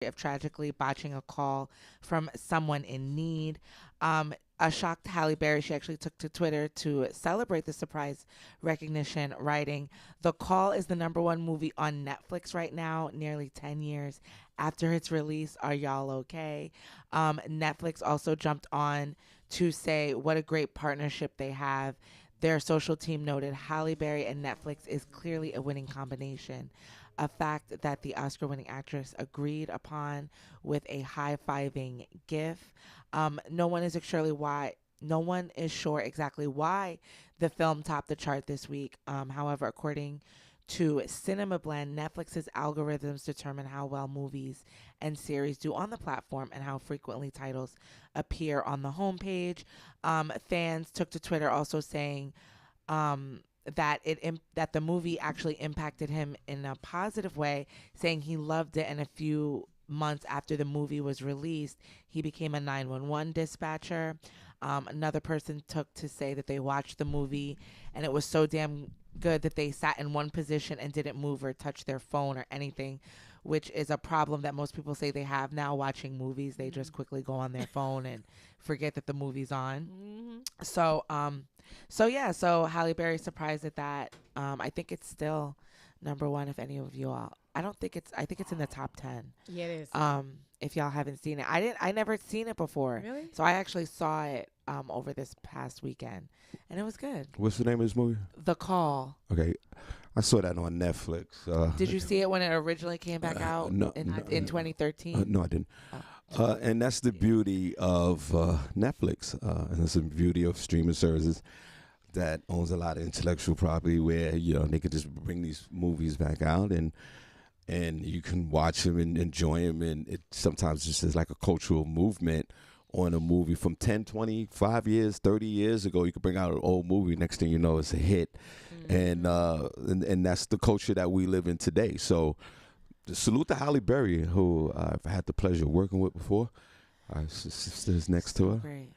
of tragically botching a call from someone in need. A shocked Halle Berry, she actually took to Twitter to celebrate the surprise recognition, writing, "The Call is the number one movie on Netflix right now, nearly 10 years after its release. Are y'all okay?" Netflix also jumped on to say what a great partnership they have. Their social team noted Halle Berry and Netflix is clearly a winning combination, a fact that the Oscar winning actress agreed upon with a high fiving gif. No one is actually why. No one is sure exactly why the film topped the chart this week. However, according to Cinema Blend, Netflix's algorithms determine how well movies and series do on the platform and how frequently titles appear on the homepage. Fans took to Twitter also saying that the movie actually impacted him in a positive way, saying he loved it, and a few months after the movie was released, he became a 911 dispatcher. Another person took to say that they watched the movie and it was so damn good that they sat in one position and didn't move or touch their phone or anything, which is a problem that most people say they have now watching movies. They just quickly go on their phone and forget that the movie's on. So Halle Berry surprised at that. I think it's still number one. If any of you all, I think it's in the top 10. Yeah, it is. If y'all haven't seen it, I never seen it before. Really? So I actually saw it over this past weekend, and it was good. What's the name of this movie? The Call. Okay, I saw that on Netflix. Did you see it when it originally came back out in 2013? No, I didn't. And that's the beauty of Netflix, and it's the beauty of streaming services that owns a lot of intellectual property, where they could just bring these movies back out and you can watch them and enjoy them, and it sometimes just is like a cultural movement on a movie from 10, 25 years, 30 years ago. You could bring out an old movie, next thing you know, it's a hit. And that's the culture that we live in today. So salute to Halle Berry, who I've had the pleasure of working with before. My sister's next to her. Great.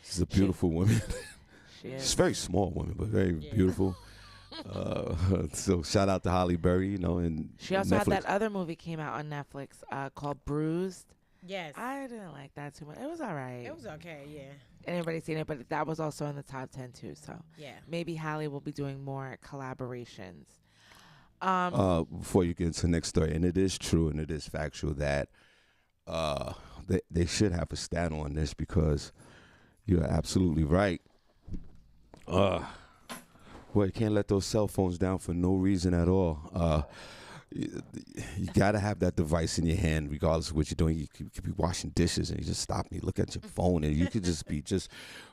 She's a beautiful woman. She is. She's a very small woman, but very beautiful. So shout out to Halle Berry, and She also Netflix. had that other movie came out on Netflix called Bruised. Yes. I didn't like that too much. It was all right. It was okay, yeah. Anybody seen it? But that was also in the top 10 too. So Yeah. maybe Halle will be doing more collaborations. Before you get into the next story, and it is true and it is factual that they should have a stat on this, because you're absolutely right. Well, you can't let those cell phones down for no reason at all. You got to have that device in your hand, regardless of what you're doing. You could be washing dishes and you just stop and you look at your phone, and you could just be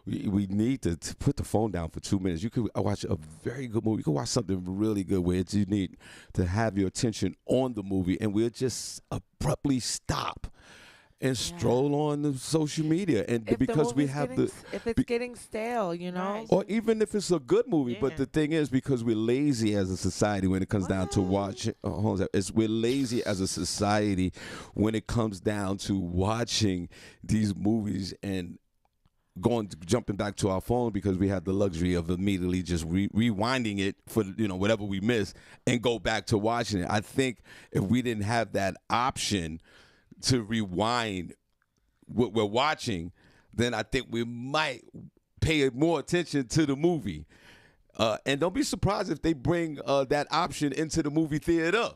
we need to put the phone down for 2 minutes. You could watch a very good movie. You could watch something really good where you need to have your attention on the movie, and we'll just abruptly stop and stroll on the social media, and If because we have if it's getting stale, Right. or even if it's a good movie. Yeah. But the thing is, because we're lazy as a society when it comes down to watching, we're lazy as a society when it comes down to watching these movies and jumping back to our phone, because we have the luxury of immediately just rewinding it for whatever we miss and go back to watching it. I think if we didn't have that option to rewind what we're watching, then I think we might pay more attention to the movie. And don't be surprised if they bring that option into the movie theater,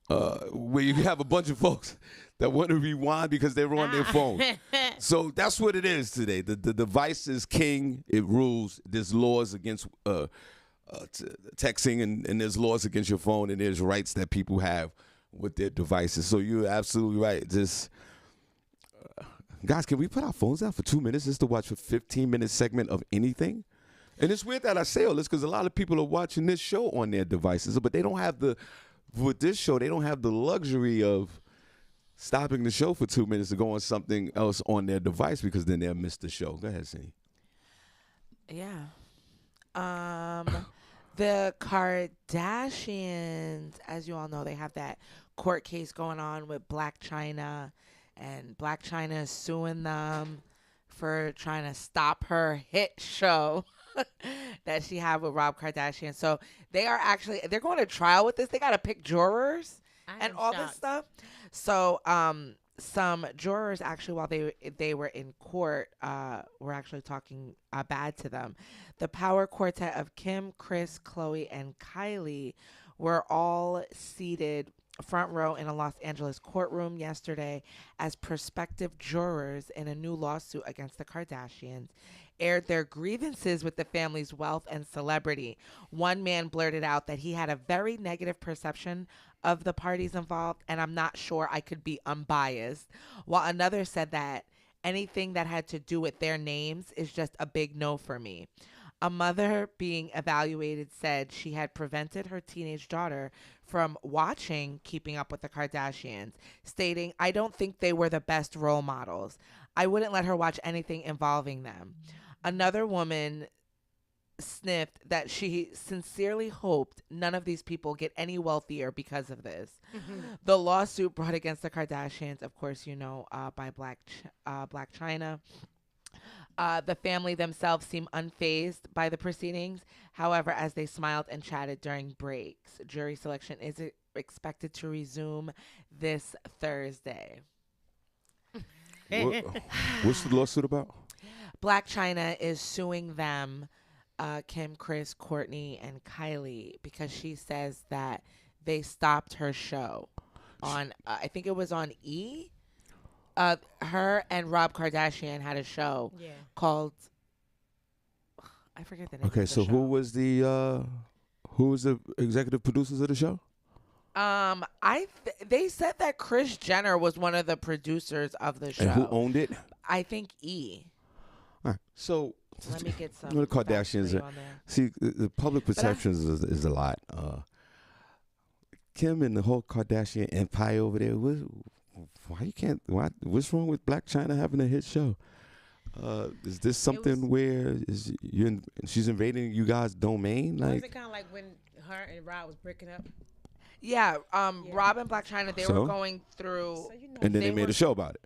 where you have a bunch of folks that want to rewind because they're on their phone. So that's what it is today. The device is king. It rules. There's laws against texting, and there's laws against your phone, and there's rights that people have with their devices. So you're absolutely right. Just guys, can we put our phones down for 2 minutes just to watch a 15-minute segment of anything? And it's weird that I say all this, because a lot of people are watching this show on their devices, but they don't have with this show, they don't have the luxury of stopping the show for 2 minutes to go on something else on their device, because then they'll miss the show. Go ahead, Senny. Yeah. The Kardashians, as you all know, they have that court case going on with Black China, and Black China is suing them for trying to stop her hit show that she had with Rob Kardashian. So they're going to trial with this. They got to pick jurors and am all this shocked. stuff. So, some jurors actually, while they were in court, were actually talking bad to them. The power quartet of Kim, Chris, Chloe, and Kylie were all seated front row in a Los Angeles courtroom yesterday as prospective jurors in a new lawsuit against the Kardashians aired their grievances with the family's wealth and celebrity. One man blurted out that he had a very negative perception of the parties involved, and I'm not sure I could be unbiased, while another said that anything that had to do with their names is just a big no for me. A mother being evaluated said she had prevented her teenage daughter from watching Keeping Up with the Kardashians, stating, I don't think they were the best role models. I wouldn't let her watch anything involving them. Another woman sniffed that she sincerely hoped none of these people get any wealthier because of this. The lawsuit brought against the Kardashians, of course, by Black China. The family themselves seemed unfazed by the proceedings. However, as they smiled and chatted during breaks, jury selection is expected to resume this Thursday. What's the lawsuit about? Black China is suing them, Kim, Chris, Courtney, and Kylie, because she says that they stopped her show on, I think it was on E! Her and Rob Kardashian had a show called, I forget the name. Okay, of the so show. who was the executive producers of the show? They said that Kris Jenner was one of the producers of the show. And who owned it? I think E! All right. So Let me get some. the Kardashians. On there. See, the public perceptions is a lot. Kim and the whole Kardashian empire over there. What's wrong with Black China having a hit show? Is this something where she's invading you guys' domain? Was it kind of like when her and Rob was breaking up? Yeah, Rob and Black China, they were going through. And then they made a show about it.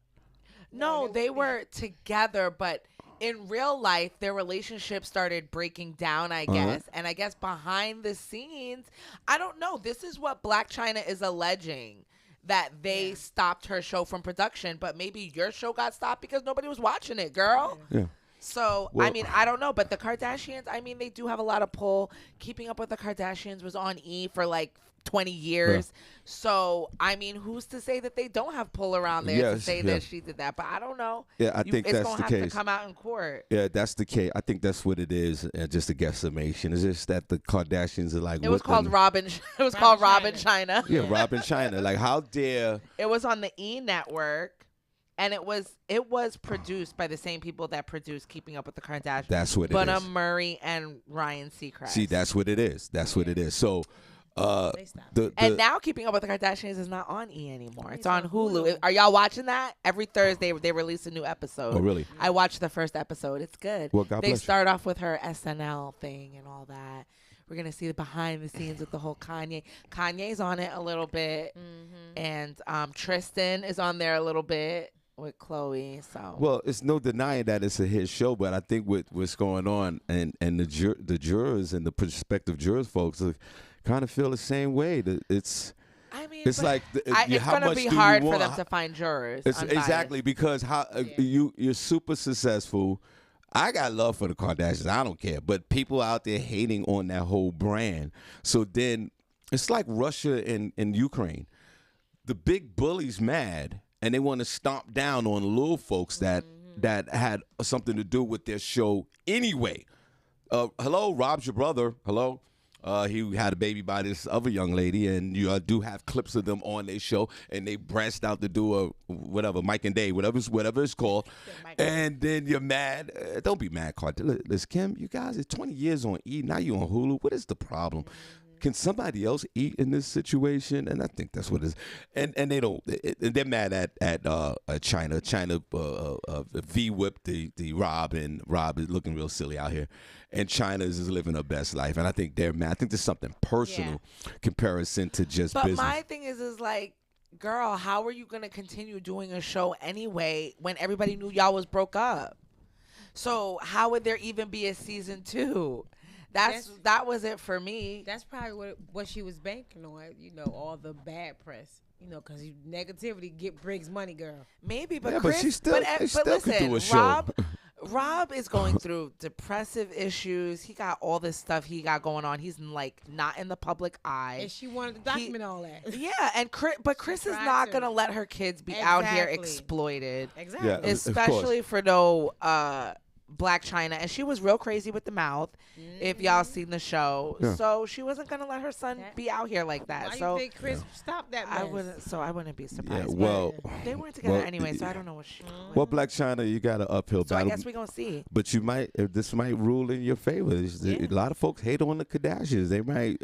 No, they were together, but in real life, their relationship started breaking down, I guess. And I guess behind the scenes, I don't know. This is what Blac Chyna is alleging, that they stopped her show from production, but maybe your show got stopped because nobody was watching it, girl. Yeah. So, Well, I mean, I don't know. But the Kardashians, I mean, they do have a lot of pull. Keeping Up with the Kardashians was on E! for like 20 years. Yeah. So, I mean, who's to say that they don't have pull around there to say that she did that? But I don't know. Yeah, I think that's the It's going to have case. to come out in court. Yeah, that's the case. I think that's what it is. Just a guesstimation. It's just that the Kardashians are like. It was called Robin. It was called Robin China. Yeah, Robin China. Like, how dare? It was on the E! network. And it was produced by the same people that produced Keeping Up with the Kardashians. That's what it is. Bunna Murray and Ryan Seacrest. See, that's what it is. That's what it is. So, and now Keeping Up with the Kardashians is not on E! anymore. It's on Hulu. Are y'all watching that? Every Thursday they release a new episode. Oh, really? I watched the first episode. It's good. Well, God they bless you. start off with her SNL thing and all that. We're going to see the behind the scenes with the whole Kanye. Kanye's on it a little bit. And Tristan is on there a little bit with Chloe. So well, it's no denying that it's a hit show, but I think what's going on and the jurors and the prospective jurors folks kind of feel the same way. That it's like it's how going to much be do hard you for want? them to find jurors. Exactly, because you're super successful. I got love for the Kardashians. I don't care, but people out there hating on that whole brand. So then it's like Russia and Ukraine. The big bully's mad, and they want to stomp down on the little folks that had something to do with their show anyway. Hello, Rob's your brother. Hello. He had a baby by this other young lady, and you do have clips of them on their show, and they branched out to do a whatever, Mike and Dave, whatever it's called. And then you're mad. Don't be mad, Carter. Listen, Kim, you guys, it's 20 years on E! Now you on Hulu. What is the problem? Can somebody else eat in this situation? And I think that's what it is. And they don't. They're mad at China. China V-whipped the Rob, and Rob is looking real silly out here. And China is just living her best life. And I think they're mad. I think there's something personal comparison to just business. But my thing is like, girl, how are you going to continue doing a show anyway when everybody knew y'all was broke up? So how would there even be a season 2? that was it for me. That's probably what she was banking on. You know, all the bad press. You know, because negativity brings money, girl. Maybe, but Yeah, Chris, but she still, they still listen, could do a show. Rob is going through depressive issues. He got all this stuff he got going on. He's like not in the public eye. And she wanted to document all that. Yeah, and Chris is not gonna let her kids be out here exploited. Exactly. Yeah, especially for no Black China, and she was real crazy with the mouth. If y'all seen the show, so she wasn't gonna let her son be out here like that. Why so you think Chris stopped that mess? I wouldn't be surprised. Yeah, well, they weren't together anyway, so I don't know what she. Well, Black China, you got an uphill So battle. I guess we're gonna see. But this might rule in your favor. A lot of folks hate on the Kardashians. They might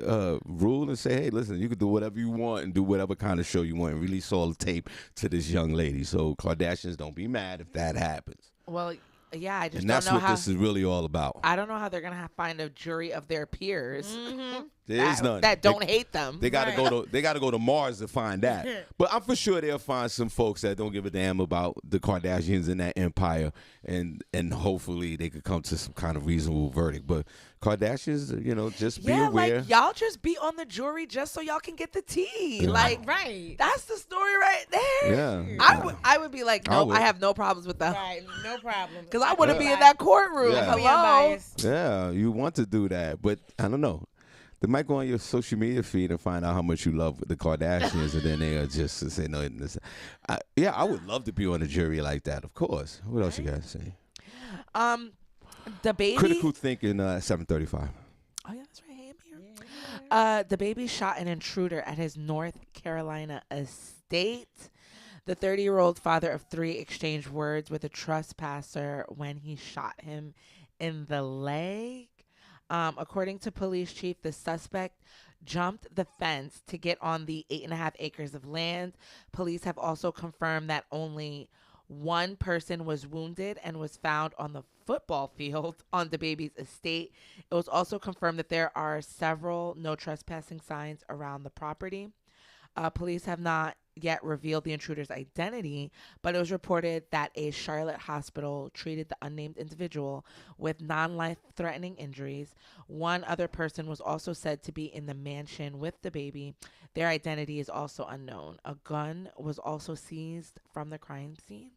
rule and say, hey, listen, you can do whatever you want and do whatever kind of show you want and release all the tape to this young lady. So Kardashians, don't be mad if that happens. Well, yeah, I just and don't that's know what how this is really all about. I don't know how they're gonna find a jury of their peers There is none that don't hate them. They got to go to Mars to find that. But I'm for sure they'll find some folks that don't give a damn about the Kardashians and that empire, and hopefully they could come to some kind of reasonable verdict. But Kardashians, just be aware. Like y'all just be on the jury just so y'all can get the tea. Yeah. Like, right. That's the story right there. Yeah. I would be like, no, I have no problems with that. Right, no problem. Because I want to be in that courtroom. Yeah. Hello. Yeah, you want to do that, but I don't know. They might go on your social media feed and find out how much you love the Kardashians, and then they'll just say no. I would love to be on a jury like that. Of course. What else you guys say? The baby. Critical thinking. 7:35. Oh yeah, that's right. Hey, I'm here. The baby shot an intruder at his North Carolina estate. The 30-year-old father of 3 exchanged words with a trespasser when he shot him in the leg. According to police chief, the suspect jumped the fence to get on the 8.5 acres of land. Police have also confirmed that only one person was wounded and was found on the football field on the baby's estate. It was also confirmed that there are several no trespassing signs around the property. Police have not yet revealed the intruder's identity, but it was reported that a Charlotte hospital treated the unnamed individual with non-life-threatening injuries. One other person was also said to be in the mansion with the baby. Their identity is also unknown. A gun was also seized from the crime scene.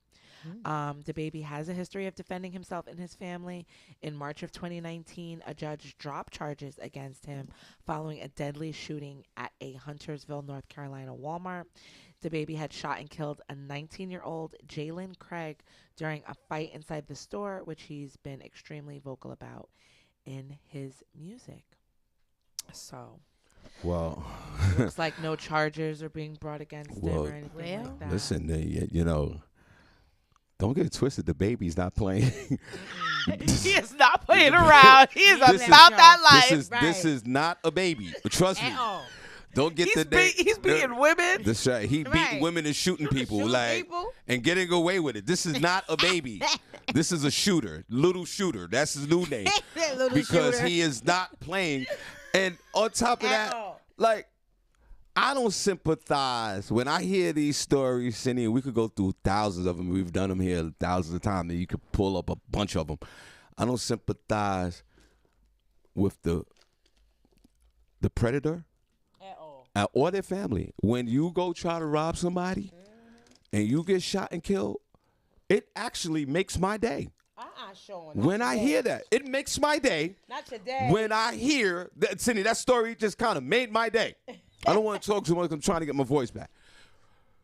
The baby has a history of defending himself and his family. In March of 2019, a judge dropped charges against him following a deadly shooting at a Huntersville, North Carolina Walmart. The baby had shot and killed a 19-year-old Jalen Craig during a fight inside the store, which he's been extremely vocal about in his music. So, well, looks like no charges are being brought against him or anything like that. Listen, don't get it twisted. The baby's not playing. He is not playing around. He is about that life. This is not a baby. Trust me. Don't get he's beating women. That's right. He beating women and shooting people, and getting away with it. This is not a baby. This is a shooter, little shooter. That's his new name because he is not playing. And on top of that, I don't sympathize when I hear these stories, Senny. We could go through thousands of them. We've done them here thousands of times, and you could pull up a bunch of them. I don't sympathize with the predator or their family. When you go try to rob somebody and you get shot and killed, it actually makes my day. Shawn, when I hear that, it makes my day. Not today. When I hear that, Senny, that story just kind of made my day. I don't want to talk too much. I'm trying to get my voice back.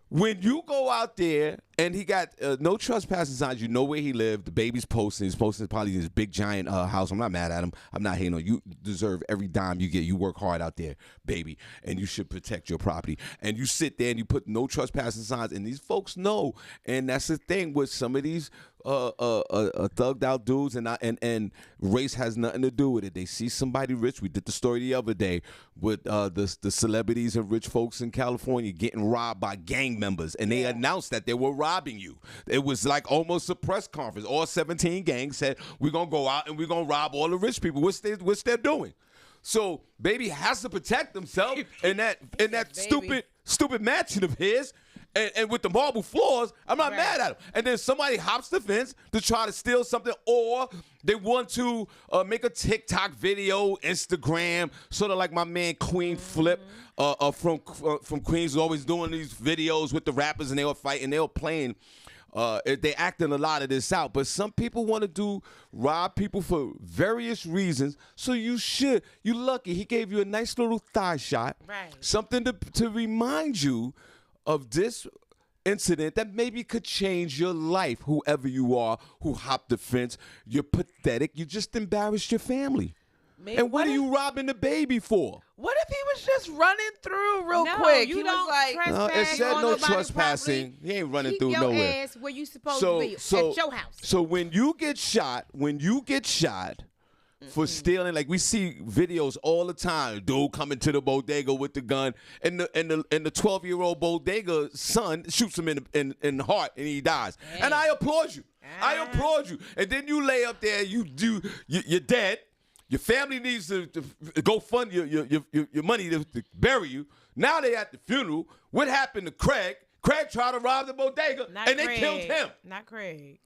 When you go out there and he got no trespassing signs, you know where he lived. The baby's posting. He's posting probably in his big giant house. I'm not mad at him. I'm not hating on you. You deserve every dime you get. You work hard out there, baby, and you should protect your property. And you sit there and you put no trespassing signs, and these folks know. And that's the thing with some of these thugged out dudes, and race has nothing to do with it. They see somebody rich. We did the story the other day with the celebrities and rich folks in California getting robbed by gang members, and they announced that they were robbing you. It was like almost a press conference. All 17 gangs said, we're going to go out and we're going to rob all the rich people, which they're doing. So baby has to protect himself in that stupid mansion of his. and with the marble floors, I'm not mad at them. And then somebody hops the fence to try to steal something, or they want to make a TikTok video, Instagram, sort of like my man Queen Flip from Queens, is always doing these videos with the rappers, and they were fighting, they were playing. They acting a lot of this out, but some people want to rob people for various reasons. So you lucky he gave you a nice little thigh shot, right? Something to remind you of this incident that maybe could change your life. Whoever you are who hopped the fence, you're pathetic. You just embarrassed your family. And what are you robbing the baby for? What if he was just running through real No, quick? You He don't was like, trespass it said on no nobody's trespassing. property. He ain't running Keep through your nowhere. ass where you supposed to be, at your house. So when you get shot, for stealing, like we see videos all the time, dude coming to the bodega with the gun, and the 12-year-old bodega son shoots him in the heart and he dies. Hey. And I applaud you. I applaud you. And then you lay up there, you're dead. Your family needs to go fund your money to bury you. Now they at the funeral. What happened to Craig? Craig tried to rob the bodega, and they killed him. Not Craig.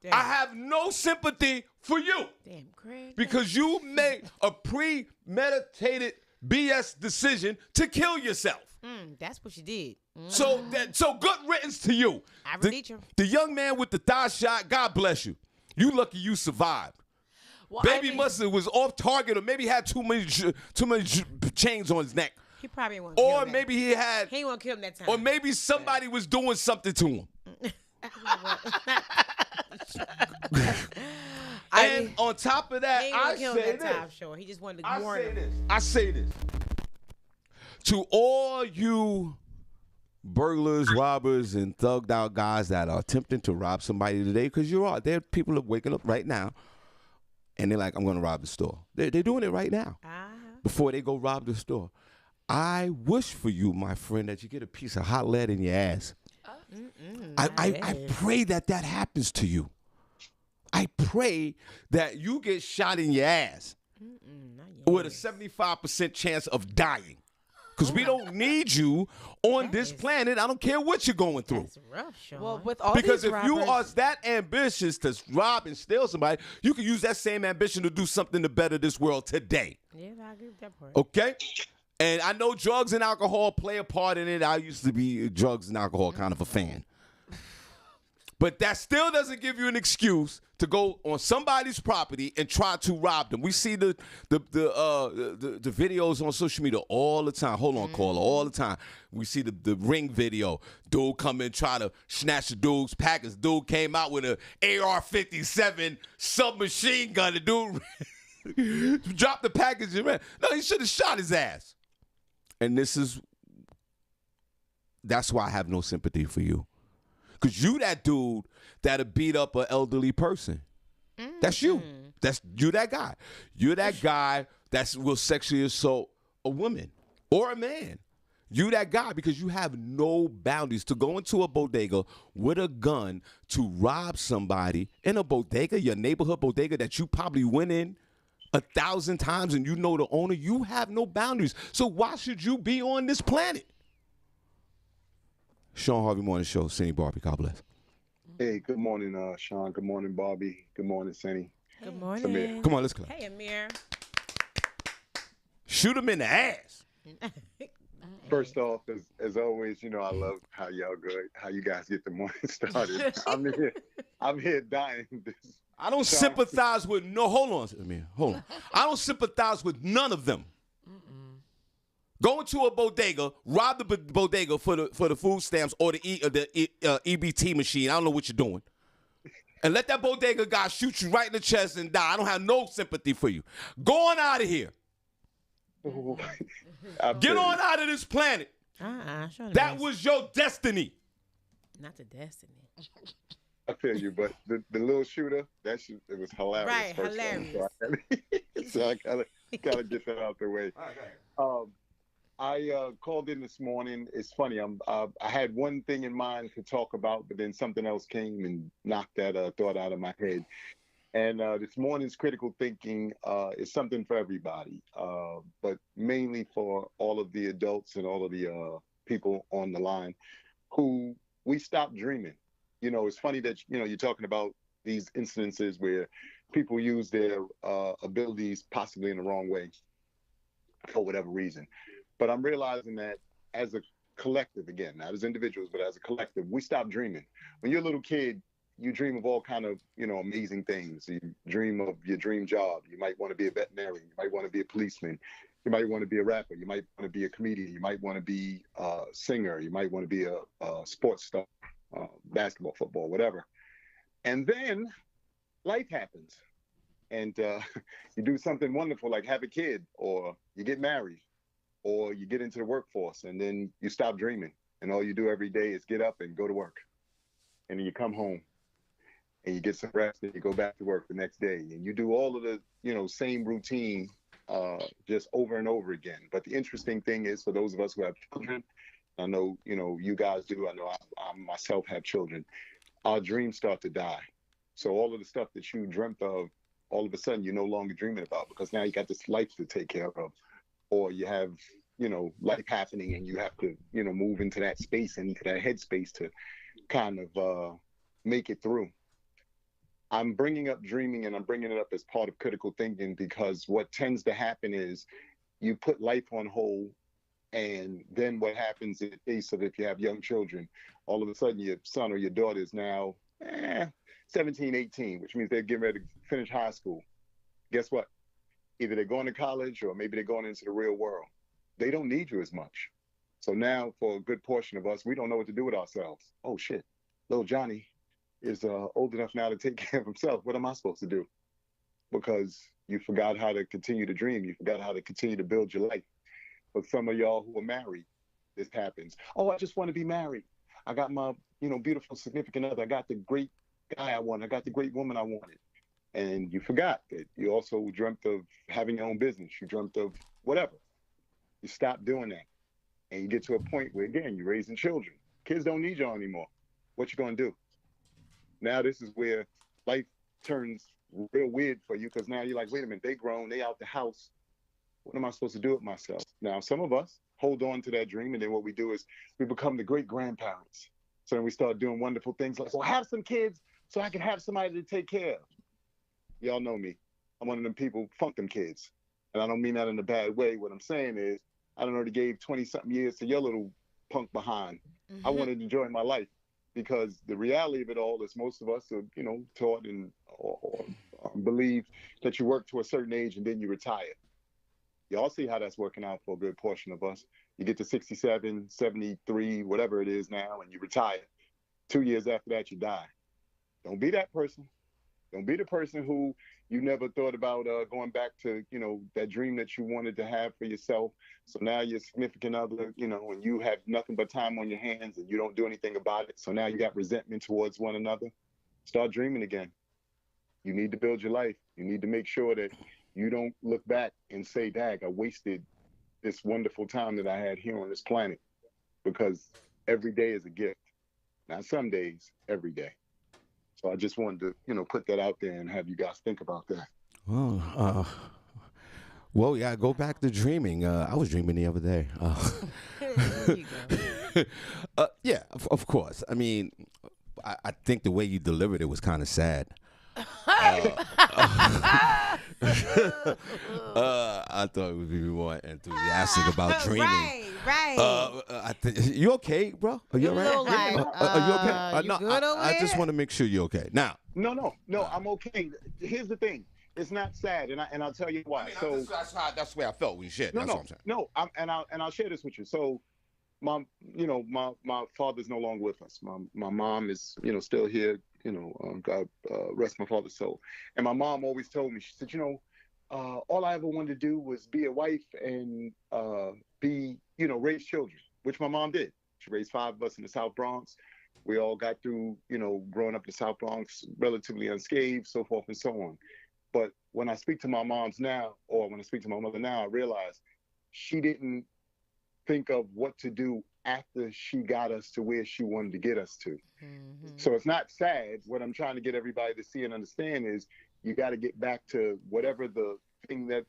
Damn. I have no sympathy for you. Damn, Craig. Because you made a premeditated BS decision to kill yourself. That's what you did. So good riddance to you. I relate you. The young man with the thigh shot, God bless you. You lucky you survived. well, Baby must have was off target, or maybe had too many chains on his neck. He probably won't kill Or him maybe he had, he won't kill him that time. or maybe somebody was doing something to him. And on top of that, he ain't I gonna kill him say that this. time, sure. He just wanted to warn him. I say this. To all you burglars, robbers, and thugged out guys that are attempting to rob somebody today, because you are. There are people that are waking up right now, and they're like, I'm going to rob the store. They're doing it right now before they go rob the store. I wish for you, my friend, that you get a piece of hot lead in your ass. I pray that happens to you. I pray that you get shot in your ass with a 75% chance of dying. Because we don't need you on this planet. I don't care what you're going through. That's rough, Sean. well, with all Because these if you are rappers- that ambitious to rob and steal somebody, you can use that same ambition to do something to better this world today. Yeah, I agree with that part. Okay? And I know drugs and alcohol play a part in it. I used to be a drugs and alcohol kind of a fan. But that still doesn't give you an excuse to go on somebody's property and try to rob them. We see the videos on social media all the time. Hold on, caller, all the time. We see the ring video. Dude come in, try to snatch the dude's package. Dude came out with an AR-57 submachine gun. The dude dropped the package and ran. No, he should have shot his ass. And that's why I have no sympathy for you. Because you that dude that'll beat up an elderly person. That's you. You that guy. You're that guy that will sexually assault a woman or a man. You that guy because you have no boundaries to go into a bodega with a gun to rob somebody in a bodega, your neighborhood bodega that you probably went in 1,000 times and you know the owner. You have no boundaries. So why should you be on this planet? Shawn Harvey Morning Show, Senny, Barbi. God bless. Hey, good morning, Sean. Good morning, Barbi. Good morning, Senny. Good morning. Amir. Come on, let's clap. Hey, Amir. Shoot him in the ass. First off, as always, you know I love how you guys get the morning started. I'm here dying. I don't sympathize with hold on, Amir. Hold on. I don't sympathize with none of them. Go into a bodega, rob the bodega for the food stamps or the EBT machine. I don't know what you're doing. And let that bodega guy shoot you right in the chest and die. I don't have no sympathy for you. Go on out of here. Get on out of this planet. That was your destiny. Not the destiny. I feel you, but the little shooter, it was hilarious. Right, hilarious. So I gotta get that out the way. I called in this morning. It's funny. I had one thing in mind to talk about, but then something else came and knocked that thought out of my head. And this morning's critical thinking is something for everybody, but mainly for all of the adults and all of the people on the line. who we stopped dreaming. It's funny that you're talking about these incidences where people use their abilities possibly in the wrong way for whatever reason. But I'm realizing that as a collective, again, not as individuals, but as a collective, we stop dreaming. When you're a little kid, you dream of all kind of amazing things. You dream of your dream job. You might want to be a veterinarian. You might want to be a policeman. You might want to be a rapper. You might want to be a comedian. You might want to be a singer. You might want to be a sports star, basketball, football, whatever. And then life happens, and you do something wonderful like have a kid, or you get married, or you get into the workforce, and then you stop dreaming, and all you do every day is get up and go to work, and then you come home and you get some rest, and you go back to work the next day, and you do all of the same routine just over and over again. But the interesting thing is, for those of us who have children, I know you guys do, I know I myself have children, our dreams start to die. So all of the stuff that you dreamt of, all of a sudden you're no longer dreaming about, because now you got this life to take care of, or you have life happening, and you have to move into that space and into that headspace to kind of make it through. I'm bringing up dreaming, and I'm bringing it up as part of critical thinking, because what tends to happen is you put life on hold, and then what happens in the case of, if you have young children, all of a sudden your son or your daughter is now 17, 18, which means they're getting ready to finish high school. Guess what? Either they're going to college, or maybe they're going into the real world. They don't need you as much. So now, for a good portion of us, we don't know what to do with ourselves. Oh shit, little Johnny is old enough now to take care of himself. What am I supposed to do? Because you forgot how to continue to dream. You forgot how to continue to build your life. For some of y'all who are married, this happens. Oh, I just want to be married. I got my, beautiful significant other. I got the great guy I wanted. I got the great woman I wanted. And you forgot that you also dreamt of having your own business. You dreamt of whatever. You stop doing that. And you get to a point where, again, you're raising children. Kids don't need y'all anymore. What you going to do? Now this is where life turns real weird for you, because now you're like, wait a minute, they grown, they out the house. What am I supposed to do with myself? Now, some of us hold on to that dream, and then what we do is we become the great grandparents. So then we start doing wonderful things like, well, have some kids so I can have somebody to take care of. Y'all know me. I'm one of them people, funk them kids. And I don't mean that in a bad way. What I'm saying is, I done already gave 20-something years to your little punk behind. I wanted to enjoy my life, because the reality of it all is most of us are, taught and or believe that you work to a certain age and then you retire. Y'all see how that's working out for a good portion of us. You get to 67, 73, whatever it is now, and you retire. 2 years after that, you die. Don't be that person. Don't be the person who you never thought about going back to, that dream that you wanted to have for yourself. So now your significant other, and you have nothing but time on your hands, and you don't do anything about it. So now you got resentment towards one another. Start dreaming again. You need to build your life. You need to make sure that you don't look back and say, dag, I wasted this wonderful time that I had here on this planet, because every day is a gift. Not some days, every day. So I just wanted to, put that out there and have you guys think about that. Well, yeah, go back to dreaming. I was dreaming the other day. There you go. Yeah, of course. I mean, I think the way you delivered it was kind of sad. I thought it would be more enthusiastic about dreaming. Right. You okay, bro? Are you all right? Little like, Are you okay? you good over I just there? want to make sure you're okay. Now, No, I'm okay. Here's the thing. It's not sad, and I'll tell you why. That's the way I felt when you shared. That's what I'm saying. No. I'll share this with you. So, my father's no longer with us. My mom is, still here. God rest my father's soul. And my mom always told me, she said, all I ever wanted to do was be a wife and raise children, which my mom did. She raised 5 of us in the South Bronx. We all got through, growing up in the South Bronx relatively unscathed, so forth and so on. But when I speak to my moms now, or when I speak to my mother now, I realize she didn't think of what to do after she got us to where she wanted to get us to. Mm-hmm. So it's not sad. What I'm trying to get everybody to see and understand is you got to get back to whatever the thing that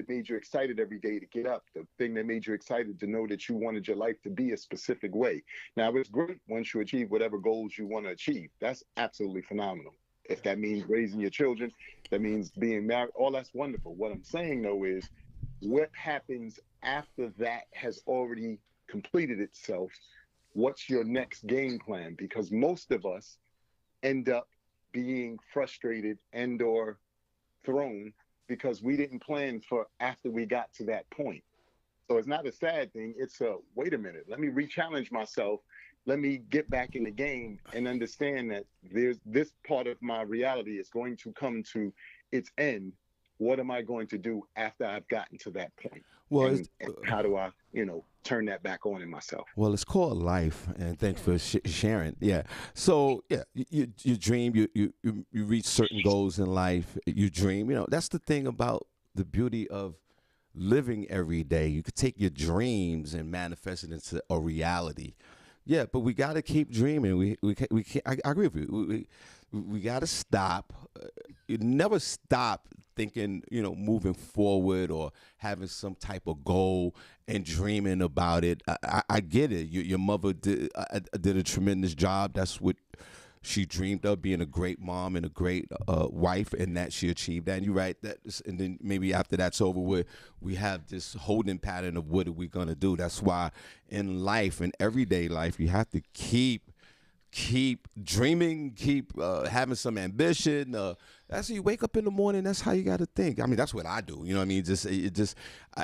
made you excited every day to get up, the thing that made you excited to know that you wanted your life to be a specific way. Now, it's great once you achieve whatever goals you want to achieve. That's absolutely phenomenal. If that means raising your children, that means being married, all that's wonderful. What I'm saying though is what happens after that has already completed itself. What's your next game plan? Because most of us end up being frustrated and or thrown because we didn't plan for after we got to that point. So it's not a sad thing. It's a, wait a minute, let me re-challenge myself. Let me get back in the game and understand that there's this part of my reality is going to come to its end. What am I going to do after I've gotten to that point? Well, and how do I, turn that back on in myself? Well, it's called life, and thanks for sharing. Yeah. So, yeah, you dream, you reach certain goals in life. You dream. That's the thing about the beauty of living every day. You could take your dreams and manifest it into a reality. Yeah, but we got to keep dreaming. We can't, I agree with you. We got to stop. You never stop thinking, moving forward or having some type of goal and dreaming about it. I get it. Your mother did a tremendous job. That's what she dreamed of, being a great mom and a great wife, and that she achieved that. And you're right. And then maybe after that's over with, we have this holding pattern of what are we going to do. That's why in life, in everyday life, you have to keep dreaming, keep having some ambition. That's how you wake up in the morning. That's how you got to think. I mean, that's what I do. You know what I mean?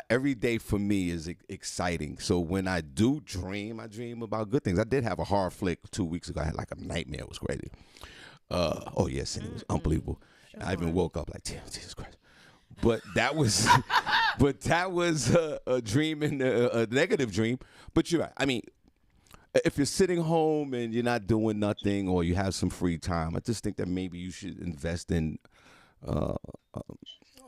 Every day for me is exciting. So when I do dream, I dream about good things. I did have a horror flick 2 weeks ago. I had like a nightmare. It was crazy. Oh yes, and it was unbelievable. I even woke up like, damn, Jesus Christ. But that was, a dream and a negative dream. But you're right. I mean, if you're sitting home and you're not doing nothing or you have some free time, I just think that maybe you should invest in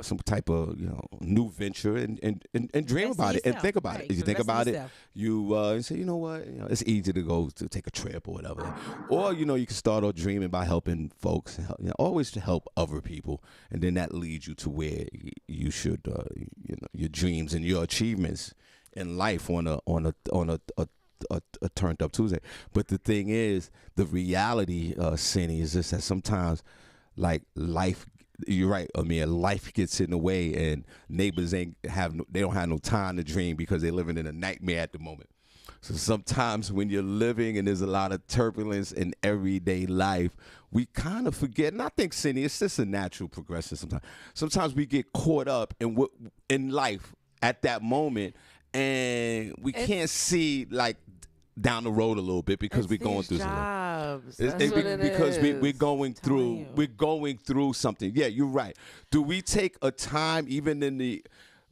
some type of new venture and dream about it and think about it. If you think about it, you say, you know what, it's easy to go to take a trip or whatever. Or you can start off dreaming by helping folks. Always to help other people, and then that leads you to where you should, your dreams and your achievements in life on a turned up Tuesday. But the thing is, the reality, Senny, is just that sometimes, like, life, you're right, Amir, life gets in the way and neighbors they don't have no time to dream because they're living in a nightmare at the moment. So sometimes when you're living and there's a lot of turbulence in everyday life, we kind of forget, and I think, Senny, it's just a natural progression sometimes. Sometimes we get caught up in life at that moment, and we can't see, like, down the road a little bit because we're going through something. Because we're going through something. Yeah, you're right. Do we take a time, even in the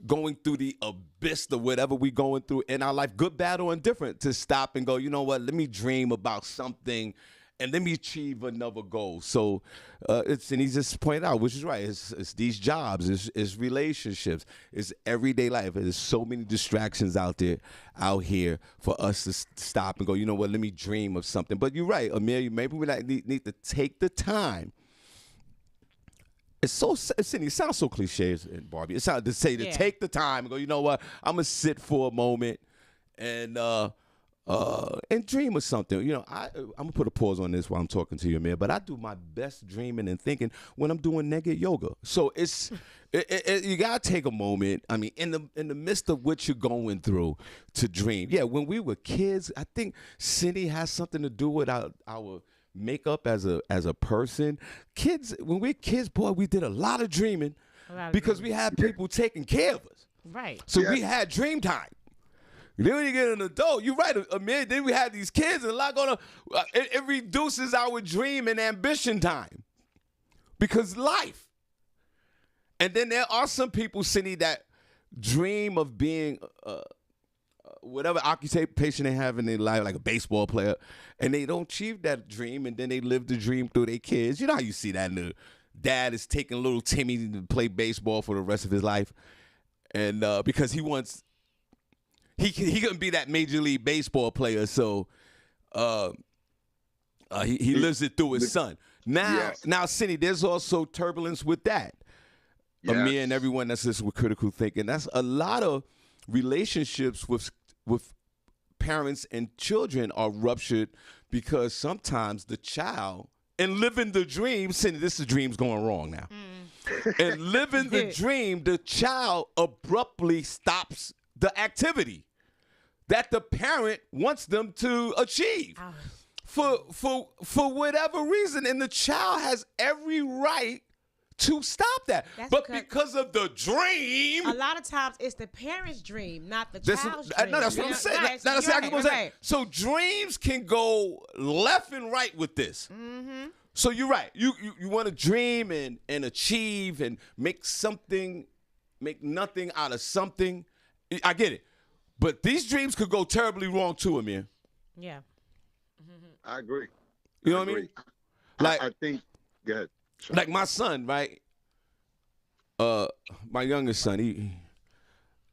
going through the abyss of whatever we're going through in our life, good, bad, or indifferent, to stop and go, you know what, let me dream about something and let me achieve another goal. So and he just pointed out, which is right, it's these jobs, it's relationships, it's everyday life. There's so many distractions out here for us to stop and go, you know what, let me dream of something. But you're right, Amir, maybe we need to take the time. It sounds so cliche, Barbi. It sounds to say to take the time and go, you know what, I'm going to sit for a moment and dream of something. I'm gonna put a pause on this while I'm talking to you, man. But I do my best dreaming and thinking when I'm doing naked yoga. So you gotta take a moment. I mean, in the midst of what you're going through, to dream. Yeah, when we were kids, I think Senny has something to do with our makeup as a person. Kids, when we're kids, boy, we did a lot of dreaming because we had people taking care of us. Right. So we had dream time. Then when you get an adult, you're right, Amir, then we have these kids and a lot going on. It reduces our dream and ambition time because life. And then there are some people, Senny, that dream of being whatever occupation they have in their life, like a baseball player, and they don't achieve that dream, and then they live the dream through their kids. You know how you see that, and the dad is taking little Timmy to play baseball for the rest of his life, and because he wants... He couldn't be that Major League Baseball player, so he lives it through his son. Now, Senny, there's also turbulence with that. Amir and Yes. everyone that's listening with critical thinking. That's a lot of relationships with parents and children are ruptured because sometimes the child and living the dream, Senny, this is dreams going wrong now. And living the dream, the child abruptly stops the activity that the parent wants them to achieve for whatever reason, and the child has every right to stop that. But because of the dream, a lot of times it's the parent's dream, not the child's dream. No, that's what I'm saying. Right, That's exactly what I'm saying. right. So dreams can go left and right with this. Mm-hmm. So you're right. You want to dream and achieve and make nothing out of something. I get it. But these dreams could go terribly wrong too, Amir. Yeah. I agree. You know what I mean? Like I think. Go ahead. Sure. Like my son, right? My youngest son, he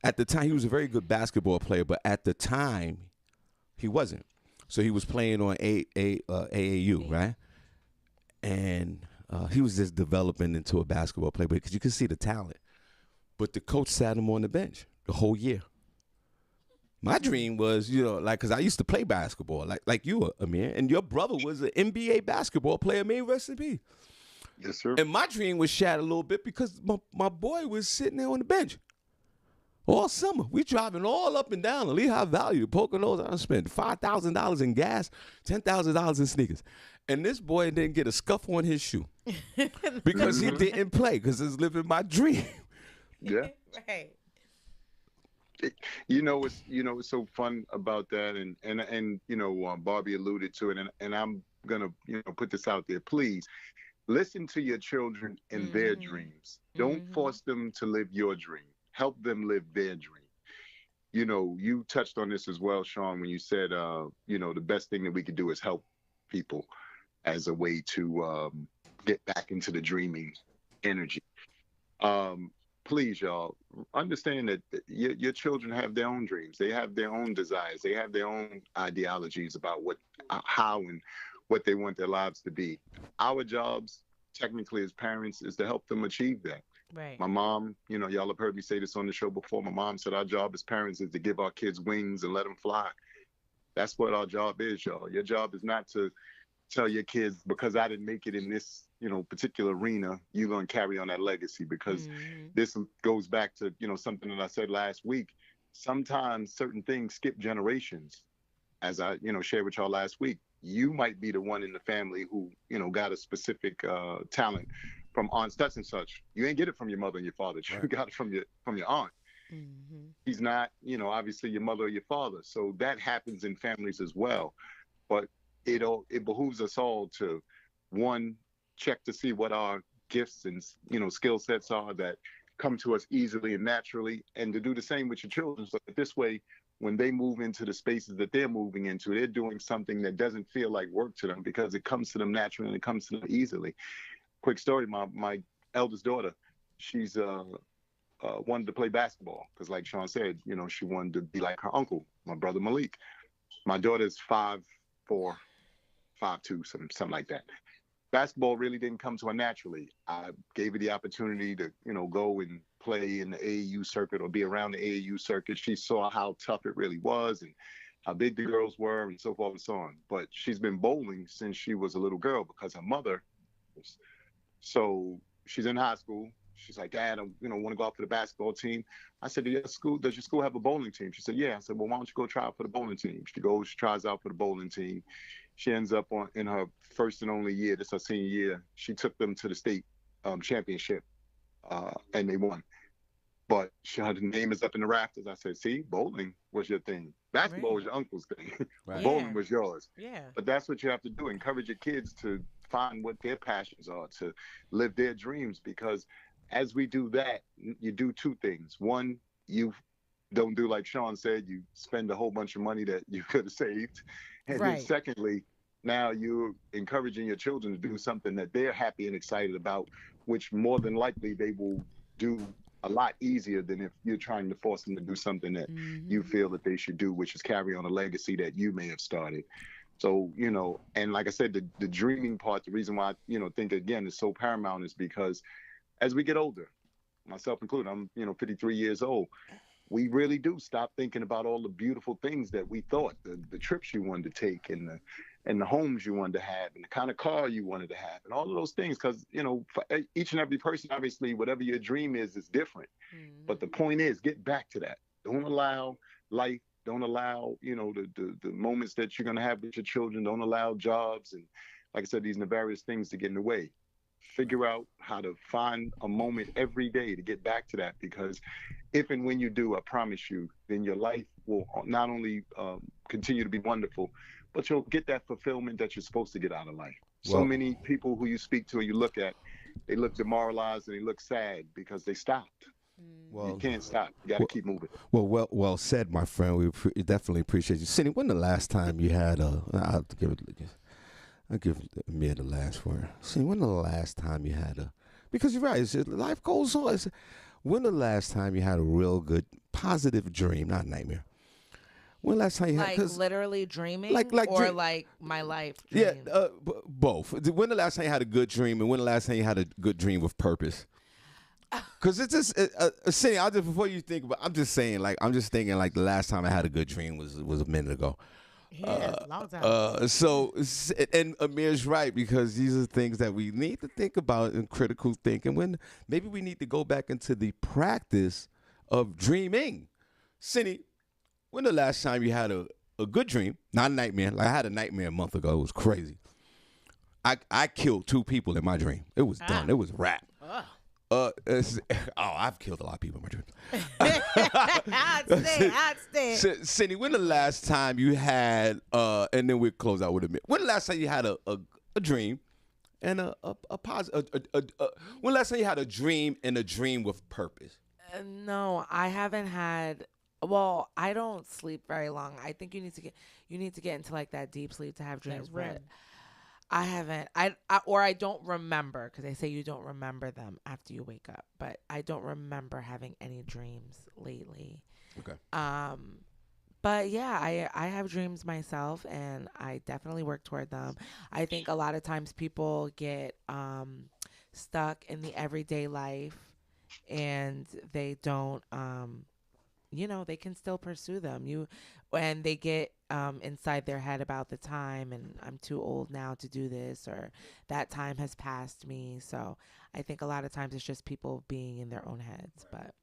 at the time he was a very good basketball player, but at the time he wasn't. So he was playing on AAU, right? And he was just developing into a basketball player because you could see the talent. But the coach sat him on the bench the whole year. My dream was, because I used to play basketball, like you, Amir, and your brother was an NBA basketball player, may rest in peace. Yes, sir. And my dream was shattered a little bit because my boy was sitting there on the bench all summer. We driving all up and down the Lehigh Valley, Poconos. I spent $5,000 in gas, $10,000 in sneakers. And this boy didn't get a scuff on his shoe because he didn't play because he's living my dream. Yeah. Right. What's so fun about that, and Barbi alluded to it, and I'm gonna put this out there. Please listen to your children and their dreams. Don't force them to live your dream. Help them live their dream. You touched on this as well, Shawn, when you said the best thing that we could do is help people as a way to get back into the dreaming energy. Please, y'all, understand that your children have their own dreams. They have their own desires. They have their own ideologies about how and what they want their lives to be. Our jobs, technically as parents, is to help them achieve that. Right. My mom, y'all have heard me say this on the show before. My mom said our job as parents is to give our kids wings and let them fly. That's what our job is, y'all. Your job is not to tell your kids, because I didn't make it in this particular arena, you're going to carry on that legacy, because this goes back to, something that I said last week. Sometimes certain things skip generations. As I, shared with y'all last week, you might be the one in the family who, got a specific talent from aunt such and such. You ain't get it from your mother and your father. You got it from your aunt. He's not, obviously your mother or your father. So that happens in families as well. But it behooves us all to, one, check to see what our gifts and skill sets are that come to us easily and naturally, and to do the same with your children, so that this way, when they move into the spaces that they're moving into, they're doing something that doesn't feel like work to them, because it comes to them naturally and it comes to them easily. Quick story: my eldest daughter, she's wanted to play basketball because, like Shawn said, she wanted to be like her uncle, my brother Malik. My daughter's 5'4", 5'2", something like that. Basketball really didn't come to her naturally. I gave her the opportunity to, go and play in the AAU circuit or be around the AAU circuit. She saw how tough it really was and how big the girls were and so forth and so on. But she's been bowling since she was a little girl because her mother was. So she's in high school. She's like, Dad, I want to go out for the basketball does your school have a bowling team? She said, yeah. I said, well, why don't you go try out for the bowling team? She tries out for the bowling team. She ends up in her first and only year, this is her senior year, she took them to the state championship, and they won. But her name is up in the rafters. I said, see, bowling was your thing. Basketball was your uncle's thing. Right. Bowling was yours. Yeah. But that's what you have to do. Encourage your kids to find what their passions are, to live their dreams, because as we do that, you do two things. One, you don't do like Shawn said, you spend a whole bunch of money that you could have saved. And then secondly, now you're encouraging your children to do something that they're happy and excited about, which more than likely they will do a lot easier than if you're trying to force them to do something that you feel that they should do, which is carry on a legacy that you may have started. So, and like I said, the dreaming part, the reason why I, think, again, is so paramount is because as we get older, myself included, I'm 53 years old. We really do stop thinking about all the beautiful things that we thought, the trips you wanted to take, and the homes you wanted to have, and the kind of car you wanted to have, and all of those things. Because for each and every person, obviously, whatever your dream is different. But the point is, get back to that. Don't allow life. Don't allow the moments that you're gonna have with your children. Don't allow jobs and, like I said, these nefarious things to get in the way. Figure out how to find a moment every day to get back to that, because if and when you do, I promise you, then your life will not only continue to be wonderful, but you'll get that fulfillment that you're supposed to get out of life. So many people who you speak to and you look at, they look demoralized and they look sad because they stopped. Well, you can't stop. You got to keep moving. Well said, my friend. We definitely appreciate you. Senny, when the last time you had I'll give Amir the last word. See, when the last time you had because you're right, life goes on. When the last time you had a real good, positive dream, not nightmare? When the last time you had, literally dreaming, like my life? Yeah, Dreams? both. When the last time you had a good dream, and when the last time you had a good dream with purpose? Because it's just, Senny, before you think about, I'm just thinking like the last time I had a good dream was a minute ago. Yeah, a long time. So, and Amir's right, because these are things that we need to think about in critical thinking. When maybe we need to go back into the practice of dreaming. Senny, when the last time you had a good dream, not a nightmare? Like I had a nightmare a month ago. It was crazy. I killed 2 people in my dream. It was done. It was wrap. I've killed a lot of people in my dreams. I'd stand. Senny, when the last time you had, and then we'll close out with a minute. When the last time you had a dream and a positive, when the last time you had a dream and a dream with purpose? No, I haven't had. Well, I don't sleep very long. I think you need to get into like that deep sleep to have dreams. But I haven't. I don't remember, because they say you don't remember them after you wake up. But I don't remember having any dreams lately. Okay. But yeah, I have dreams myself, and I definitely work toward them. I think a lot of times people get stuck in the everyday life, and they don't. They can still pursue them. When they get inside their head about the time, and I'm too old now to do this, or that time has passed me. So I think a lot of times it's just people being in their own heads, but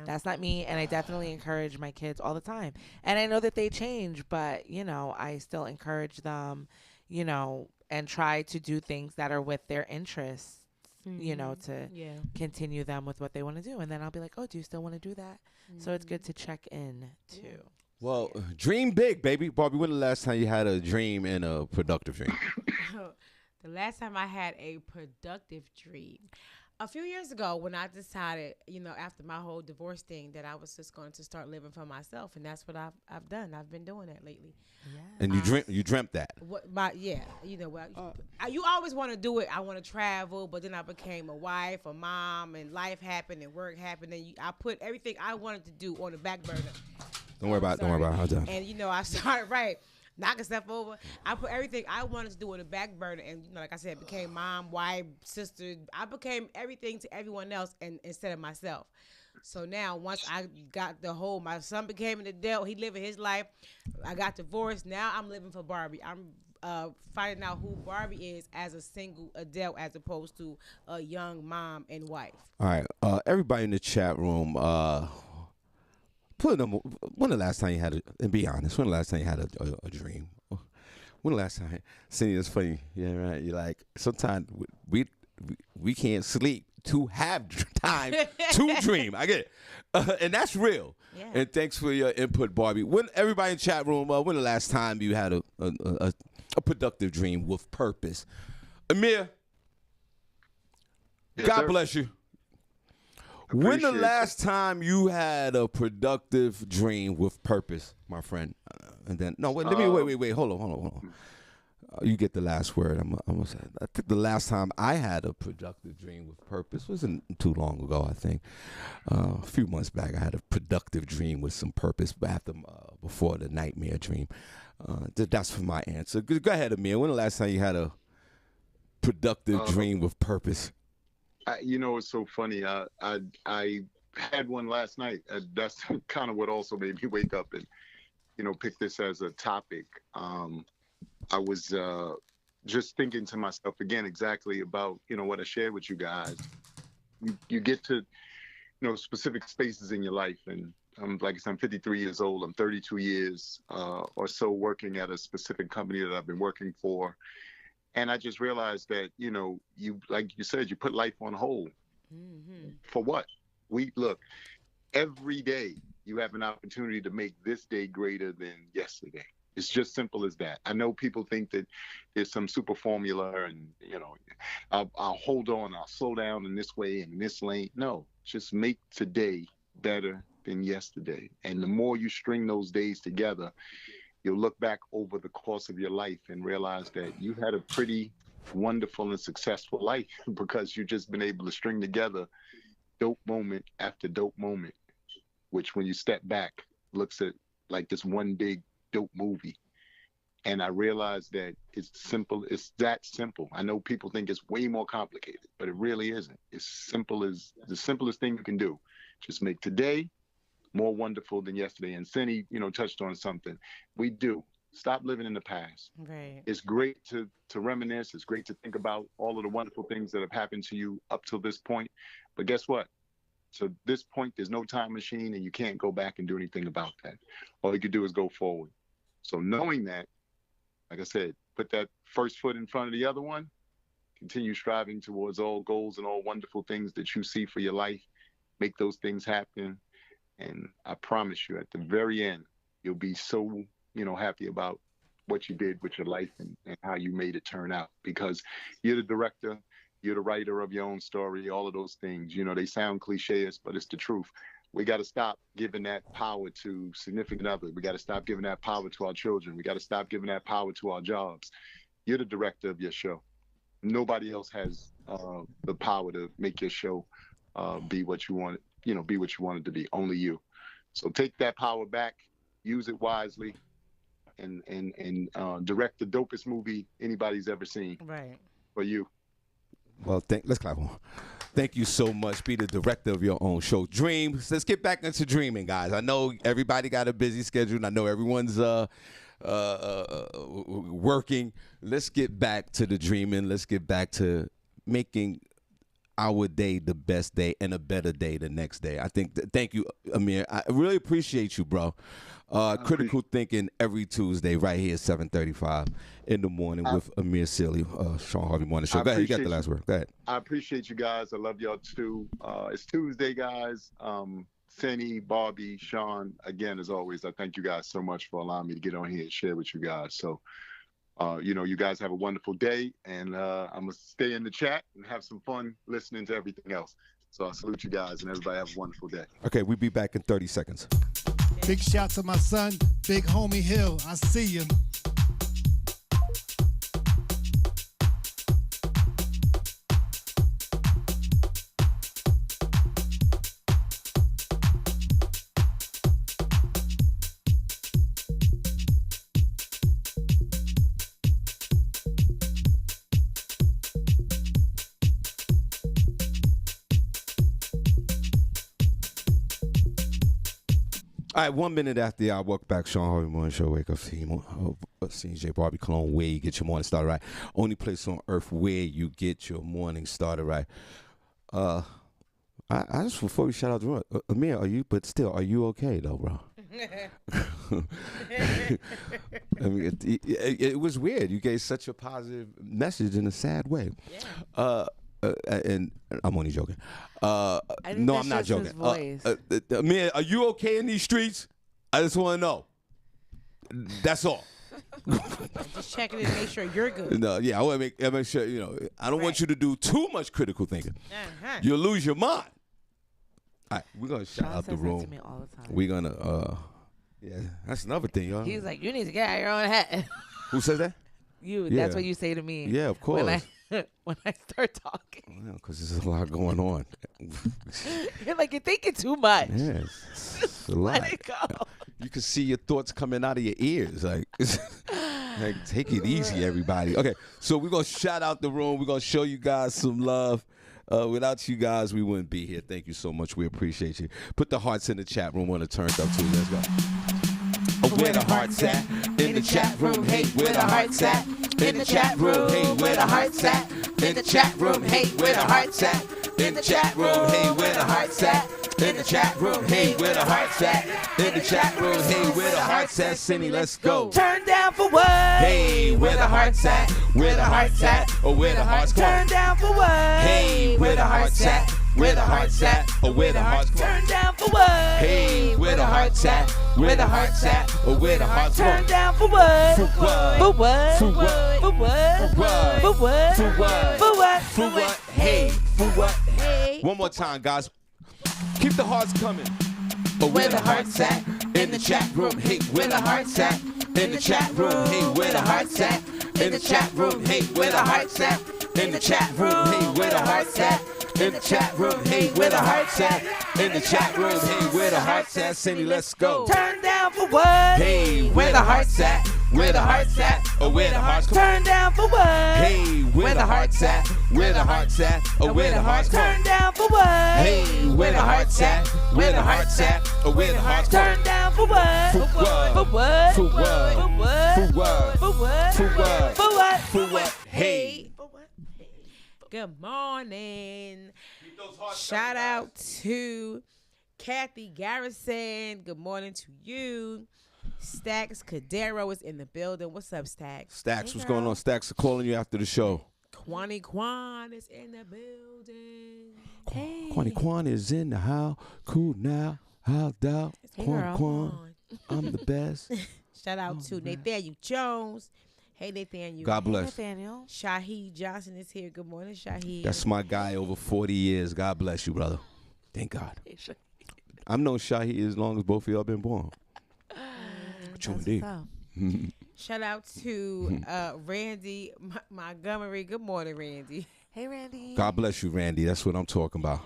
that's not me. And I definitely encourage my kids all the time. And I know that they change, but I still encourage them, and try to do things that are with their interests. To continue them with what they want to do. And then I'll be like, oh, do you still want to do that? So it's good to check in too. Well, dream big, baby. Barbi, when the last time you had a dream and a productive dream? The last time I had a productive dream, a few years ago, when I decided, after my whole divorce thing, that I was just going to start living for myself, and that's what I've done. I've been doing that lately. Yeah. And you dreamt that. You always want to do it. I want to travel, but then I became a wife, a mom, and life happened and work happened, and I put everything I wanted to do on the back burner. Don't worry about it. And I started knocking stuff over. I put everything I wanted to do on the back burner, and like I said, became mom, wife, sister. I became everything to everyone else, and instead of myself. So now, once I got my son became an adult. He living his life. I got divorced. Now I'm living for Barbi. I'm finding out who Barbi is as a single adult, as opposed to a young mom and wife. All right, everybody in the chat room. When the last time you had and be honest, when the last time you had a dream? When the last time? Senny, it's funny. Yeah, right. You're like, sometimes we can't sleep to have time to dream. I get it. And that's real. Yeah. And thanks for your input, Barbi. When everybody in the chat room, when the last time you had a productive dream with purpose? Amir, Yes, God sir. bless you. When the last time you had a productive dream with purpose, my friend? And then wait. Hold on. You get the last word. I'm gonna say. I think the last time I had a productive dream with purpose wasn't too long ago. I think a few months back I had a productive dream with some purpose. Before the nightmare dream. That's for my answer. Go ahead, Amir. When the last time you had a productive dream with purpose? It's so funny. I had one last night. That's kind of what also made me wake up and pick this as a topic. I was just thinking to myself again exactly about what I shared with you guys. You get to specific spaces in your life, and like I said, I'm 53 years old. I'm 32 years or so working at a specific company that I've been working for. And I just realized that, you, like you said, you put life on hold. For what? Look, every day you have an opportunity to make this day greater than yesterday. It's just simple as that. I know people think that there's some super formula and, I'll hold on, I'll slow down in this way and in this lane. No, just make today better than yesterday. And the more you string those days together, you'll look back over the course of your life and realize that you had a pretty wonderful and successful life because you've just been able to string together dope moment after dope moment, which when you step back, looks at like this one big dope movie. And I realized that it's simple. It's that simple. I know people think it's way more complicated, but it really isn't. It's simple as the simplest thing you can do. Just make today more wonderful than yesterday. And Senny, touched on something. We do. Stop living in the past. Right. It's great to reminisce. It's great to think about all of the wonderful things that have happened to you up till this point. But guess what? To this point, there's no time machine and you can't go back and do anything about that. All you can do is go forward. So knowing that, like I said, put that first foot in front of the other one, continue striving towards all goals and all wonderful things that you see for your life. Make those things happen. And I promise you, at the very end, you'll be so, happy about what you did with your life and how you made it turn out. Because you're the director, you're the writer of your own story, all of those things. They sound cliches, but it's the truth. We got to stop giving that power to significant others. We got to stop giving that power to our children. We got to stop giving that power to our jobs. You're the director of your show. Nobody else has the power to make your show be what you want it, be what you want it to be. Only you. So take that power back, use it wisely, and direct the dopest movie anybody's ever seen. Right. For you. Well, let's clap on. Thank you so much. Be the director of your own show. Dream. Let's get back into dreaming, guys. I know everybody got a busy schedule, and I know everyone's working. Let's get back to the dreaming. Let's get back to making our day the best day and a better day the next day. I think. Thank you, Amir. I really appreciate you, bro. Critical Thinking every Tuesday right here, 7:35 in the morning with Amir Sealy, Shawn Harvey Morning Show. Go ahead, you got the last word. Go ahead. I appreciate you guys. I love y'all too. It's Tuesday, guys. Senny, Barbi, Shawn, again, as always, I thank you guys so much for allowing me to get on here and share with you guys. So, you guys have a wonderful day, and I'm going to stay in the chat and have some fun listening to everything else. So I salute you guys, and everybody have a wonderful day. Okay, we'll be back in 30 seconds. Big shout to my son, Big Homie Hill. I see you. All right, 1 minute after I walk back, Shawn Harvey Morning Show, wake up, see J Barbi Cologne, where you get your morning started right. Only place on earth where you get your morning started right. I just, before we shout out the room, Amir, are you okay though, bro? I mean, it was weird. You gave such a positive message in a sad way. Yeah. And I'm only joking. I think No, that's I'm not just joking. his voice. Man, are you okay in these streets? I just want to know. That's all. Just checking to make sure you're good. No, yeah, I want to make sure, I don't want you to do too much critical thinking. Uh-huh. You'll lose your mind. All right, we're going to shout Shawn out the says that room. to me all the time. We're going to, yeah, that's another thing, y'all. He's like, you need to get out of your own head. Who says that? You. Yeah. That's what you say to me. Yeah, of course. When I start talking. Because there's a lot going on. You're like, you're thinking too much. Yeah, it's a lot. Let it go. You can see your thoughts coming out of your ears. Like take it easy, everybody. Okay, so we're going to shout out the room. We're going to show you guys some love. Without you guys, we wouldn't be here. Thank you so much. We appreciate you. Put the hearts in the chat room when it turns up too. Let's go. Where the hearts at? In the chat room. Hey, where the hearts at? In the chat room. Hey, where the hearts at? In the chat room. Hey, where the hearts at? In the chat room. Hey, where the hearts at? In the chat room. Hey, where the hearts at? In the chat room. Hey, where the hearts at? Senny, let's go. Turn down for what? Hey, where the hearts at? Where the hearts at? Or where the hearts go? Turn down for what? Hey, where the hearts at? Where the hearts at? Or where the hearts go? Turn down for what? Hey, where the hearts at? Where the hearts at? Or where the hearts go? Turn down for what? For what? For what? For what? For what? For what? For what? For what? For what? For what? Hey, for what? Hey. One more time, guys. Keep the hearts coming. Where the hearts at? In the chat room. Hey, where the hearts at? In the chat room. Hey, where the hearts at? In the chat room. Hey, where the hearts at? In the chat room. Hey, where the hearts at? In the chat room. Hey, where the hearts at? In the chat room. Hey, where the hearts at? Senny, let's go. Turn down for what? Hey, where the hearts at? Where the hearts at? Or where the hearts go? Turn down for what? Hey, where the hearts at? Where the hearts at? Or where the hearts go? Turn down for what? Hey, where the hearts at? Where the hearts at? Or where the hearts go? Turn down for what? For what? For what? For what? For what? For what? For what? For what? For what? For what? Hey. Good morning. Shout out to Kathy Garrison. Good morning to you. Stacks Cadero is in the building. What's up, Stacks? Stacks, what's going on? Stacks are calling you after the show. Kwani Kwan is in the building. Hey. Kwani Kwan is in the house. Cool now. How doubt. Hey, Kwan girl. Kwan. I'm the best. Shout out to Nathaniel Jones. Hey, Nathaniel. God bless. Nathaniel. Shahid Johnson is here. Good morning, Shahid. That's my guy over 40 years. God bless you, brother. Thank God. I've known Shahi as long as both of y'all been born. True indeed. Shout out to Randy Montgomery. Good morning, Randy. Hey, Randy. God bless you, Randy. That's what I'm talking about.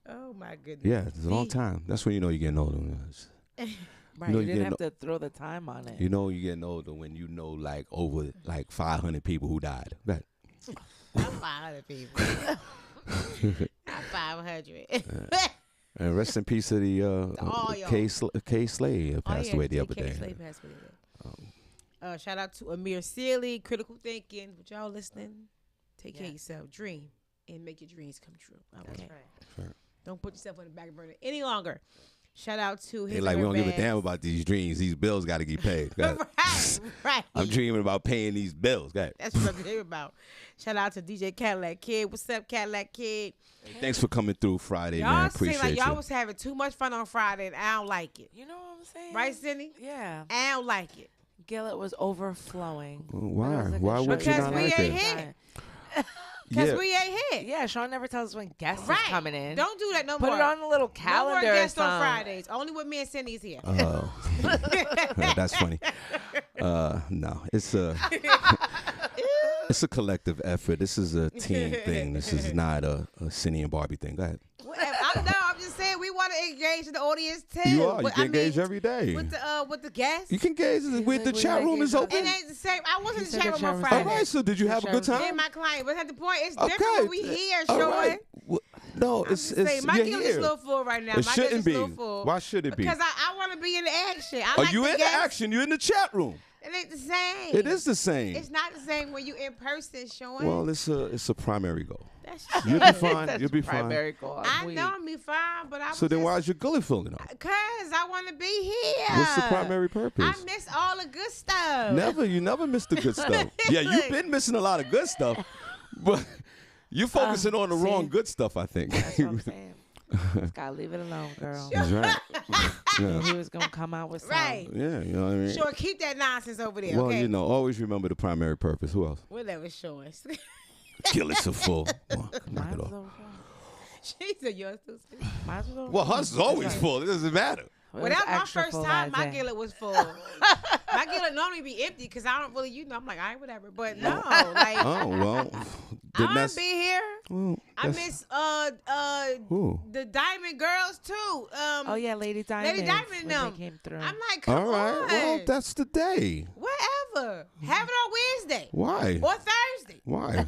Oh, my goodness. Yeah, it's a long time. That's when you know you're getting older. Right, know you you didn't getting have to throw the time on it. You know you're getting older when you know like over like 500 people who died. Right. Not 500 people. Not 500. And rest in peace to the K. Slay passed away the other day. Slay passed away. Shout out to Amir Sealy, Critical Thinking. Would y'all listening? Take care of yourself. Dream and make your dreams come true. Okay. That's right. Sure. Don't put yourself on the back burner any longer. Shout out to his They like we don't give a damn about these dreams. These bills got to get paid. right. I'm dreaming about paying these bills. That's what I'm dreaming about. Shout out to DJ Cadillac Kid. What's up, Cadillac Kid? Thanks for coming through Friday, Y'all man. seem Appreciate like y'all you. was having too much fun on Friday, and I don't like it. You know what I'm saying? Right, Senny? Yeah. I don't like it. Gillett was overflowing. Why? But it was a good Why show. would you Because not we like ain't it? here. Because we ain't here. Yeah, Shawn never tells us when guests Right. is coming in. Don't do that no Put more. it on the little calendar. No more or guests on something. Fridays. Only with me and Cindy's here. Oh, that's funny. No, it's a collective effort. This is a team thing. This is not a Senny and Barbi thing. Go ahead. Whatever. I'm just saying we want to engage the audience too. You are. You But, get engaged every day. with the guests. You can engage with the like, chat room is open. It ain't the same. I wasn't in the said chat the room on chat room All Friday. right. So did you have a good Sure. Me time? and my client, but at the point, it's Okay. different when we here, All Sean. right. No, it's Say, my you're guilt is here. a little full right now. It My shouldn't guilt is be. a little full. Why should it be? Because I want to be in the action. I Are like you the in the guests. action? You're in the chat room. It ain't the same. It is the same. It's not the same when you in person, Sean. Well, it's a primary goal. That's You'll be fine. That's You'll be fine. primary goal. I know I'm be fine, but I So then why is your gullet feeling up? Because I want to be here. What's the primary purpose? I miss all the good stuff. You never miss the good stuff. Yeah, you've been missing a lot of good stuff, but you're focusing on the wrong good stuff, I think. That's what I'm saying. Just gotta leave it alone, girl. That's right. Yeah. He was gonna come out with something. Right. Yeah, you know what I mean? Sure, keep that nonsense over there, Well, okay? you know, always remember the primary purpose. Who else? Whatever, Sean. Gillets are full. Well, knock Mine's it off. overflowing. She said yours too. Mine's overflowing. Well, hers is always full. It doesn't matter. It Well, that was my extra first full time. that My day. gillet was full. My gillet normally be empty because I don't really, I'm like, all right, whatever. But no, like, Oh, well. I want to be here. Well, I that's- miss Who? the Diamond Girls too. Oh yeah, Lady Diamond. Lady Diamond and when them. they came through. I'm like, come All right. on. Well, that's the day. Whatever. Have it on Wednesday Why? or Thursday. Why?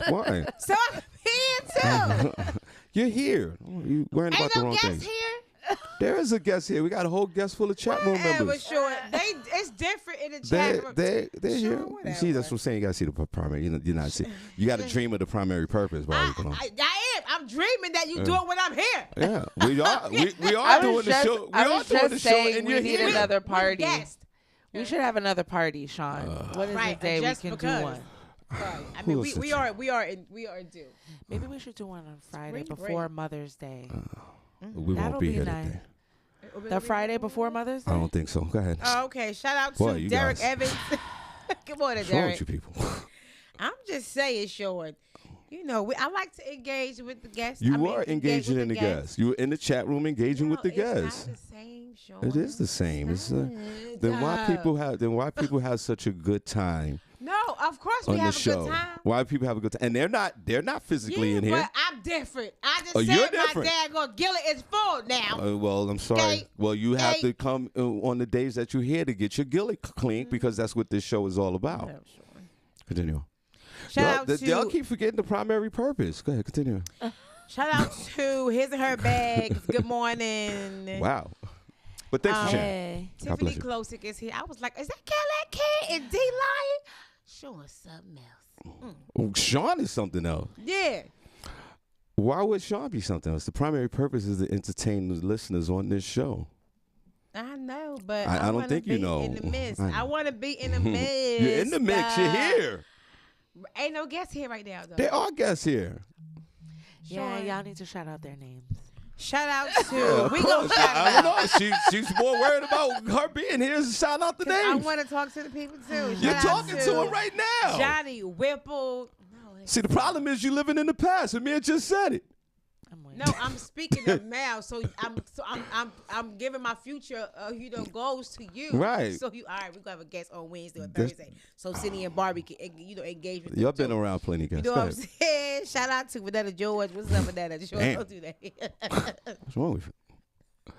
Why? So I'm here too. You're here. You worrying about Ain't the no wrong guest things. here. There is a guest here. We got a whole guest full of chat room members. Sure. It's different in the chat room. They're Sure, here. You whatever. see, that's what I'm saying. You gotta see the primary. You're not see. You gotta dream of the primary purpose. I am. I'm dreaming that you do it when I'm here. Yeah, we are. We I are doing was the just- show. We I are was doing just the show, saying and we you're need here. another party. Guest. We should have another party, Sean. What is Right, the day we just can because. do one? Right. I mean, else we are due. Maybe we should do one on Friday Spring before break. Mother's Day. We That'll won't be be here nice. that day. The Friday before Mother's Day? I don't think so. Go ahead. Oh, okay. Shout out Boy, to you Derek guys. Evans. Good morning, What's wrong Derek. with you people? I'm just saying, Sean. You know, I like to engage with the guests. You I mean, are engage engaging with in the guests. You were in the chat room engaging with the It's guests. not the same, Sean. It is the same. It's then why people have such a good time No, of course we on the have a show? good time. Why people have a good time? And they're not physically Yeah, in here. but I'm different. I just Oh, you're said my different. daggone gillet is full now. Well, I'm sorry. Okay. Well, you have Okay. to come on the days that you're here to get your gillet clean because that's what this show is all about. Oh, Sean. Continue. Shout out Y'all to keep forgetting the primary purpose. Go ahead, continue. shout out to his and her bags. Good morning. Wow. But thanks for sharing. Hey. God bless Tiffany you. Klosik is here. I was like, is that Cadillac Kid and D Lion? Showing something else. Oh, Sean is something else. Yeah. Why would Sean be something else? The primary purpose is to entertain the listeners on this show. I know, but I don't wanna think you be know. in the midst. I know. I want to be in the midst. You're in the mix. You're here. Ain't no guests here right now, though. There are guests here. Yeah, Sean. y'all need to shout out their names. Shout out to Of we gonna course. shout I out. don't know. She's more worried about her being here. Shout out the 'Cause I names. want to talk to the people too. You're Shout out talking to him right now. Johnny Whipple. See, the problem is you living in the past. Amir just said it. I'm waiting. No, I'm speaking of now. So I'm giving my future goals to you. Right. So all right, we're gonna have a guest on Wednesday or That's- Thursday. So Cindy and Barbi can engage with them Y'all been too. around plenty You guests. know Go what I'm ahead. saying? Shout out to Vanetta George. What's up, Vanetta George? Damn. Don't do that. What's wrong with you?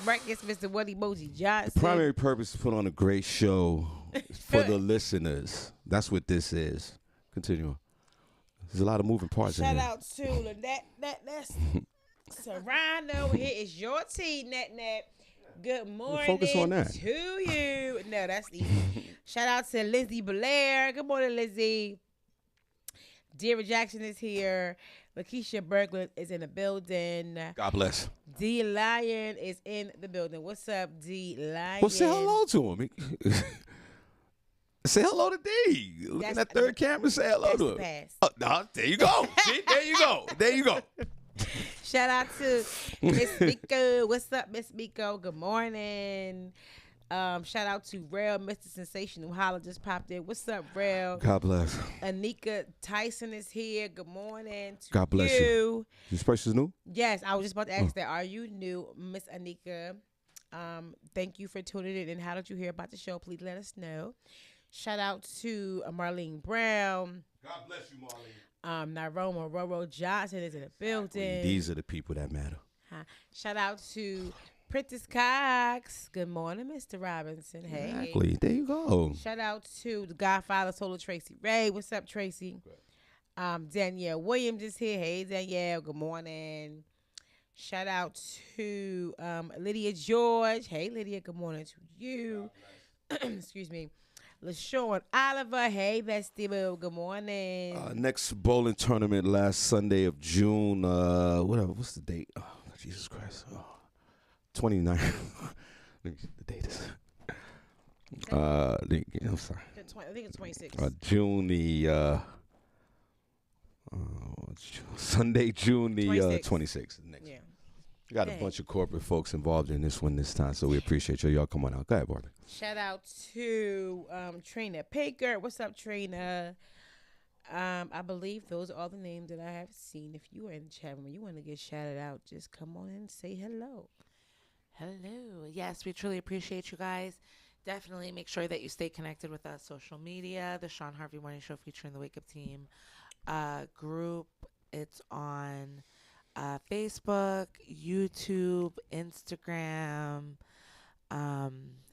Right gets Mr. One Emoji Johnson. Primary purpose is to put on a great show for the listeners. That's what this is. Continue. There's a lot of moving parts in Shout here. out to that's Serrano. Here is your tea, Net Net. Good morning Focus on that. to you. No, that's easy. Shout out to Lizzie Blair. Good morning, Lizzie. Deirdre Jackson is here. Lakeisha Berglund is in the building. God bless. D Lion is in the building. What's up, D Lion? Well, say hello to him. Say hello to D. Look at that third camera. Say hello That's to the him. pass. Oh, no, there you go. See, there you go. There you go. Shout out to Miss Miko. What's up, Miss Miko? Good morning. Shout out to Rel, Mr. Sensational Holla just popped in. What's up, Rel? God bless. Anika Tyson is here. Good morning to God bless you. This person's new? Yes, I was just about to ask that. Are you new, Miss Anika? Thank you for tuning in. And how did you hear about the show? Please let us know. Shout out to Marlene Brown. God bless you, Marlene. Nyroma Roro Johnson is in the building. These are the people that matter. Shout out to Princess Cox. Good morning, Mr. Robinson. Hey. Exactly. There you go. Shout out to the Godfather Solo Tracy Ray. What's up, Tracy? Danielle Williams is here. Hey, Danielle. Good morning. Shout out to Lydia George. Hey, Lydia. Good morning to you. Excuse me. LaShawn Oliver. Hey, Vestibule. Good morning. Next bowling tournament last Sunday of June. What's the date? Oh, Jesus Christ. 29. Let me see the date is. I'm sorry. I think it's 26. June the Sunday, June the 26th. Next. Yeah. We got a bunch of corporate folks involved in this one this time, so we appreciate you. Y'all come on out. Go ahead, Barbi. Shout out to Trina Baker. What's up, Trina? I believe those are all the names that I have seen. If you are in the chat room and you want to get shouted out, just come on and say hello. Hello. Yes, we truly appreciate you guys. Definitely make sure that you stay connected with us. Social media, the Shawn Harvey Morning Show featuring the Wake Up Team group. It's on Facebook, YouTube, Instagram,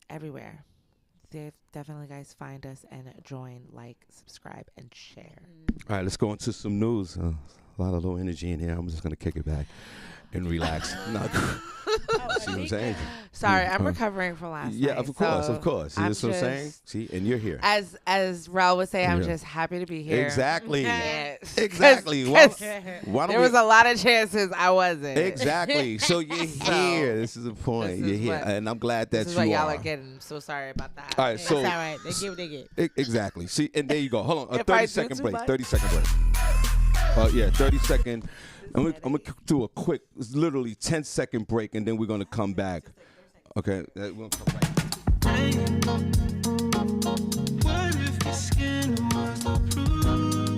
everywhere. Definitely, guys, find us and join, like, subscribe, and share. All right, let's go into some news. a lot of low energy in here. I'm just gonna kick it back and relax. No, see what I'm saying? Sorry, I'm recovering from last night. Yeah, of course, so of course. You know what I'm saying? See, and you're here. As Rel would say, I'm Yeah. just happy to be here. Exactly. Yes. Exactly. 'Cause Why don't there was a lot of chances I wasn't. Exactly. So you're here. This is the point. You're here, and I'm glad that This is you what y'all are. are getting. I'm so sorry about that. All right, That's so all right. They get what they get. Exactly. See, and there you go. Hold on, a If I 30-second do too break. much. 30-second break. Yeah, 30-second. I'm gonna do a quick, it's literally 10-second break, and then we're gonna come back. Okay, we're gonna come back. What if your skin was the proof?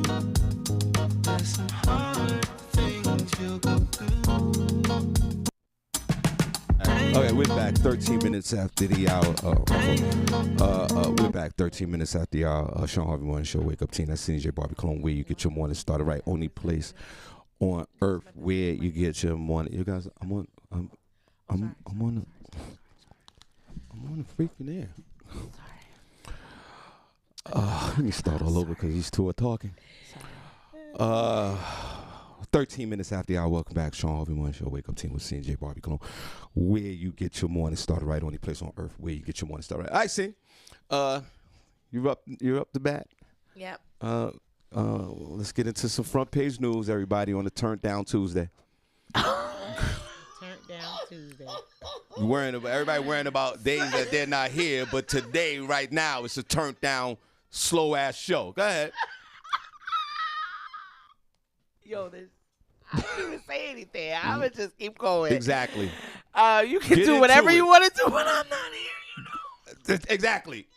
There's some hard things you'll go through. Okay, we're back 13 minutes after the hour. We're back 13 minutes after the hour. Shawn Harvey Morning Show, Wake Up Team. That's Senny Barbi Cologne, where you get your morning started right. Only place on earth where you get your morning. You guys, I'm on the freaking air. Let me start all over because these two are talking. 13 minutes after the hour. Welcome back, Shawn Harvey Morning Show, Wake Up Team with CJ Barbi Cologne, where you get your morning started right. Only place on earth where you get your morning started right. All right, see, you're up to bat. Yep. Let's get into some front page news, everybody, on the Turned Down Tuesday. Turned down Tuesday. Everybody worrying about days that they're not here, but today, right now, it's a turned down, slow ass show. Go ahead. Yo, I don't even say anything. I would just keep going. Exactly. You can Get do into whatever it. you want to do when I'm not here. Exactly.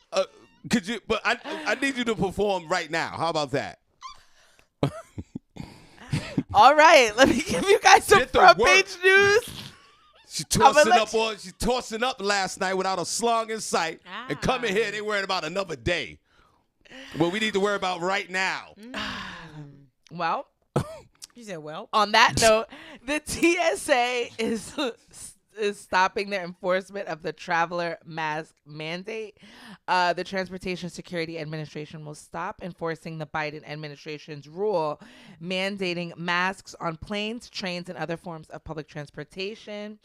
Could you? But I need you to perform right now. How about that? All right, let me give you guys some Get the front work. page news. She's I'ma tossing up last night without a slong in sight, and coming here, they worried about another day. What we need to worry about right now. Well, You said, well. on that note, the TSA is stopping the enforcement of the traveler mask mandate. The Transportation Security Administration will stop enforcing the Biden administration's rule mandating masks on planes, trains, and other forms of public transportation.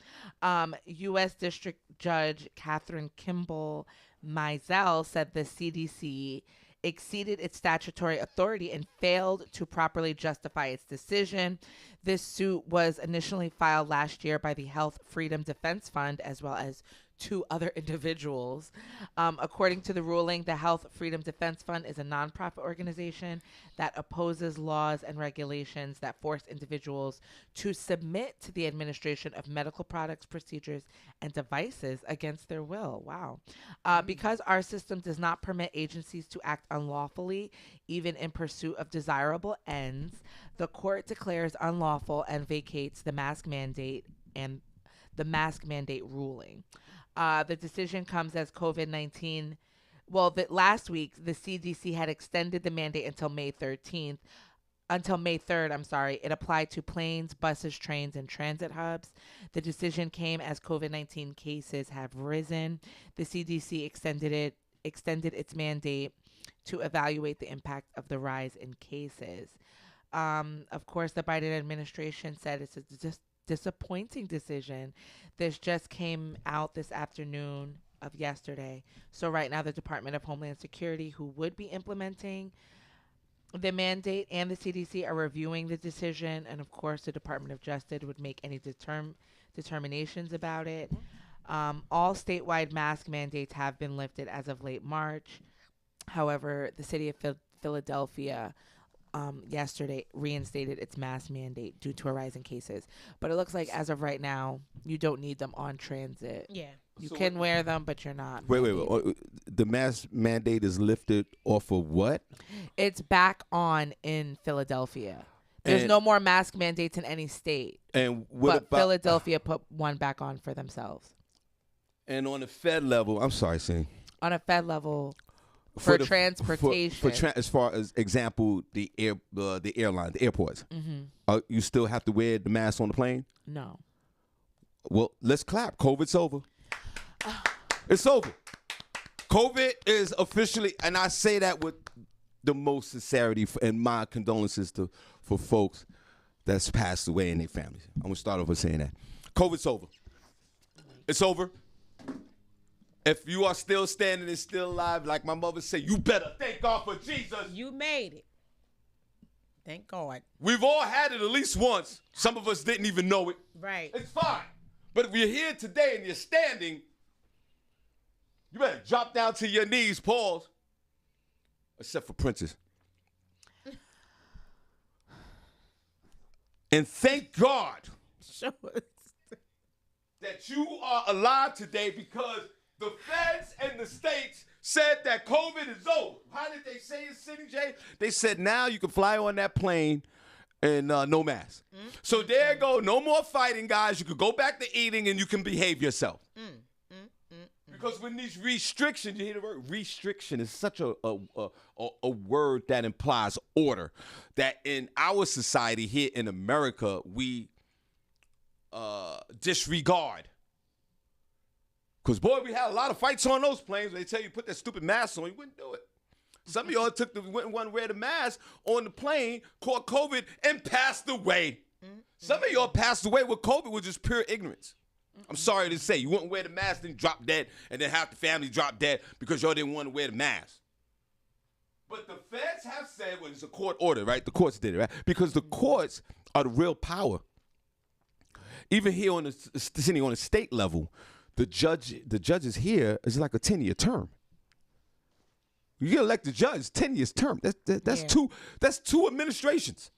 U.S. District Judge Catherine Kimball Mizell said the CDC exceeded its statutory authority and failed to properly justify its decision. This suit was initially filed last year by the Health Freedom Defense Fund as well as two other individuals. According to the ruling, the Health Freedom Defense Fund is a nonprofit organization that opposes laws and regulations that force individuals to submit to the administration of medical products, procedures, and devices against their will. Wow. Because our system does not permit agencies to act unlawfully, even in pursuit of desirable ends, the court declares unlawful and vacates the mask mandate and the mask mandate ruling. The decision comes as COVID-19. Last week, the CDC had extended the mandate until May 3rd. It applied to planes, buses, trains, and transit hubs. The decision came as COVID-19 cases have risen. The CDC extended its mandate to evaluate the impact of the rise in cases. Of course, the Biden administration said it's a disappointing decision. This just came out this afternoon of yesterday. So right now, the Department of Homeland Security, who would be implementing the mandate, and the CDC are reviewing the decision. And of course, the Department of Justice would make any determinations about it. All statewide mask mandates have been lifted as of late March. However, the city of Philadelphia yesterday reinstated its mask mandate due to a rise in cases. But it looks like as of right now, you don't need them on transit. Yeah. You can wear them, but you're not. Wait. The mask mandate is lifted off of what? It's back on in Philadelphia. There's no more mask mandates in any state. And what but about Philadelphia put one back on for themselves. And on the Fed level, I'm sorry, Senny. On a Fed level, for transportation. As far as example, the airline, the airports. Mm-hmm. You still have to wear the mask on the plane? No. Well, let's clap. COVID's over. It's over. COVID is officially, and I say that with the most sincerity, and my condolences for folks that's passed away in their families. I'm going to start off with saying that. COVID's over. It's over. If you are still standing and still alive, like my mother said, you better thank God for Jesus. You made it. Thank God. We've all had it at least once. Some of us didn't even know it. Right. It's fine. But if you're here today and you're standing, you better drop down to your knees, pause. Except for Princess. And thank God Show us. that you are alive today because the feds and the states said that COVID is over. How did they say it, Senny J? They said now you can fly on that plane and no mask. So there you go. No more fighting, guys. You can go back to eating and you can behave yourself. Because when these restrictions, you hear the word restriction is such a word that implies order. That in our society here in America, we disregard. Because, boy, we had a lot of fights on those planes. They tell you put that stupid mask on, you wouldn't do it. Some of y'all went and wear the mask on the plane, caught COVID, and passed away. Some of y'all passed away with COVID with just pure ignorance. I'm sorry to say. You wouldn't wear the mask, then drop dead, and then half the family dropped dead because y'all didn't want to wear the mask. But the feds have said, well, it's a court order, right? The courts did it, right? Because the courts are the real power. Even here on the state level, the judges here is like a 10-year term. You get elected judge, 10 years term. That's two administrations.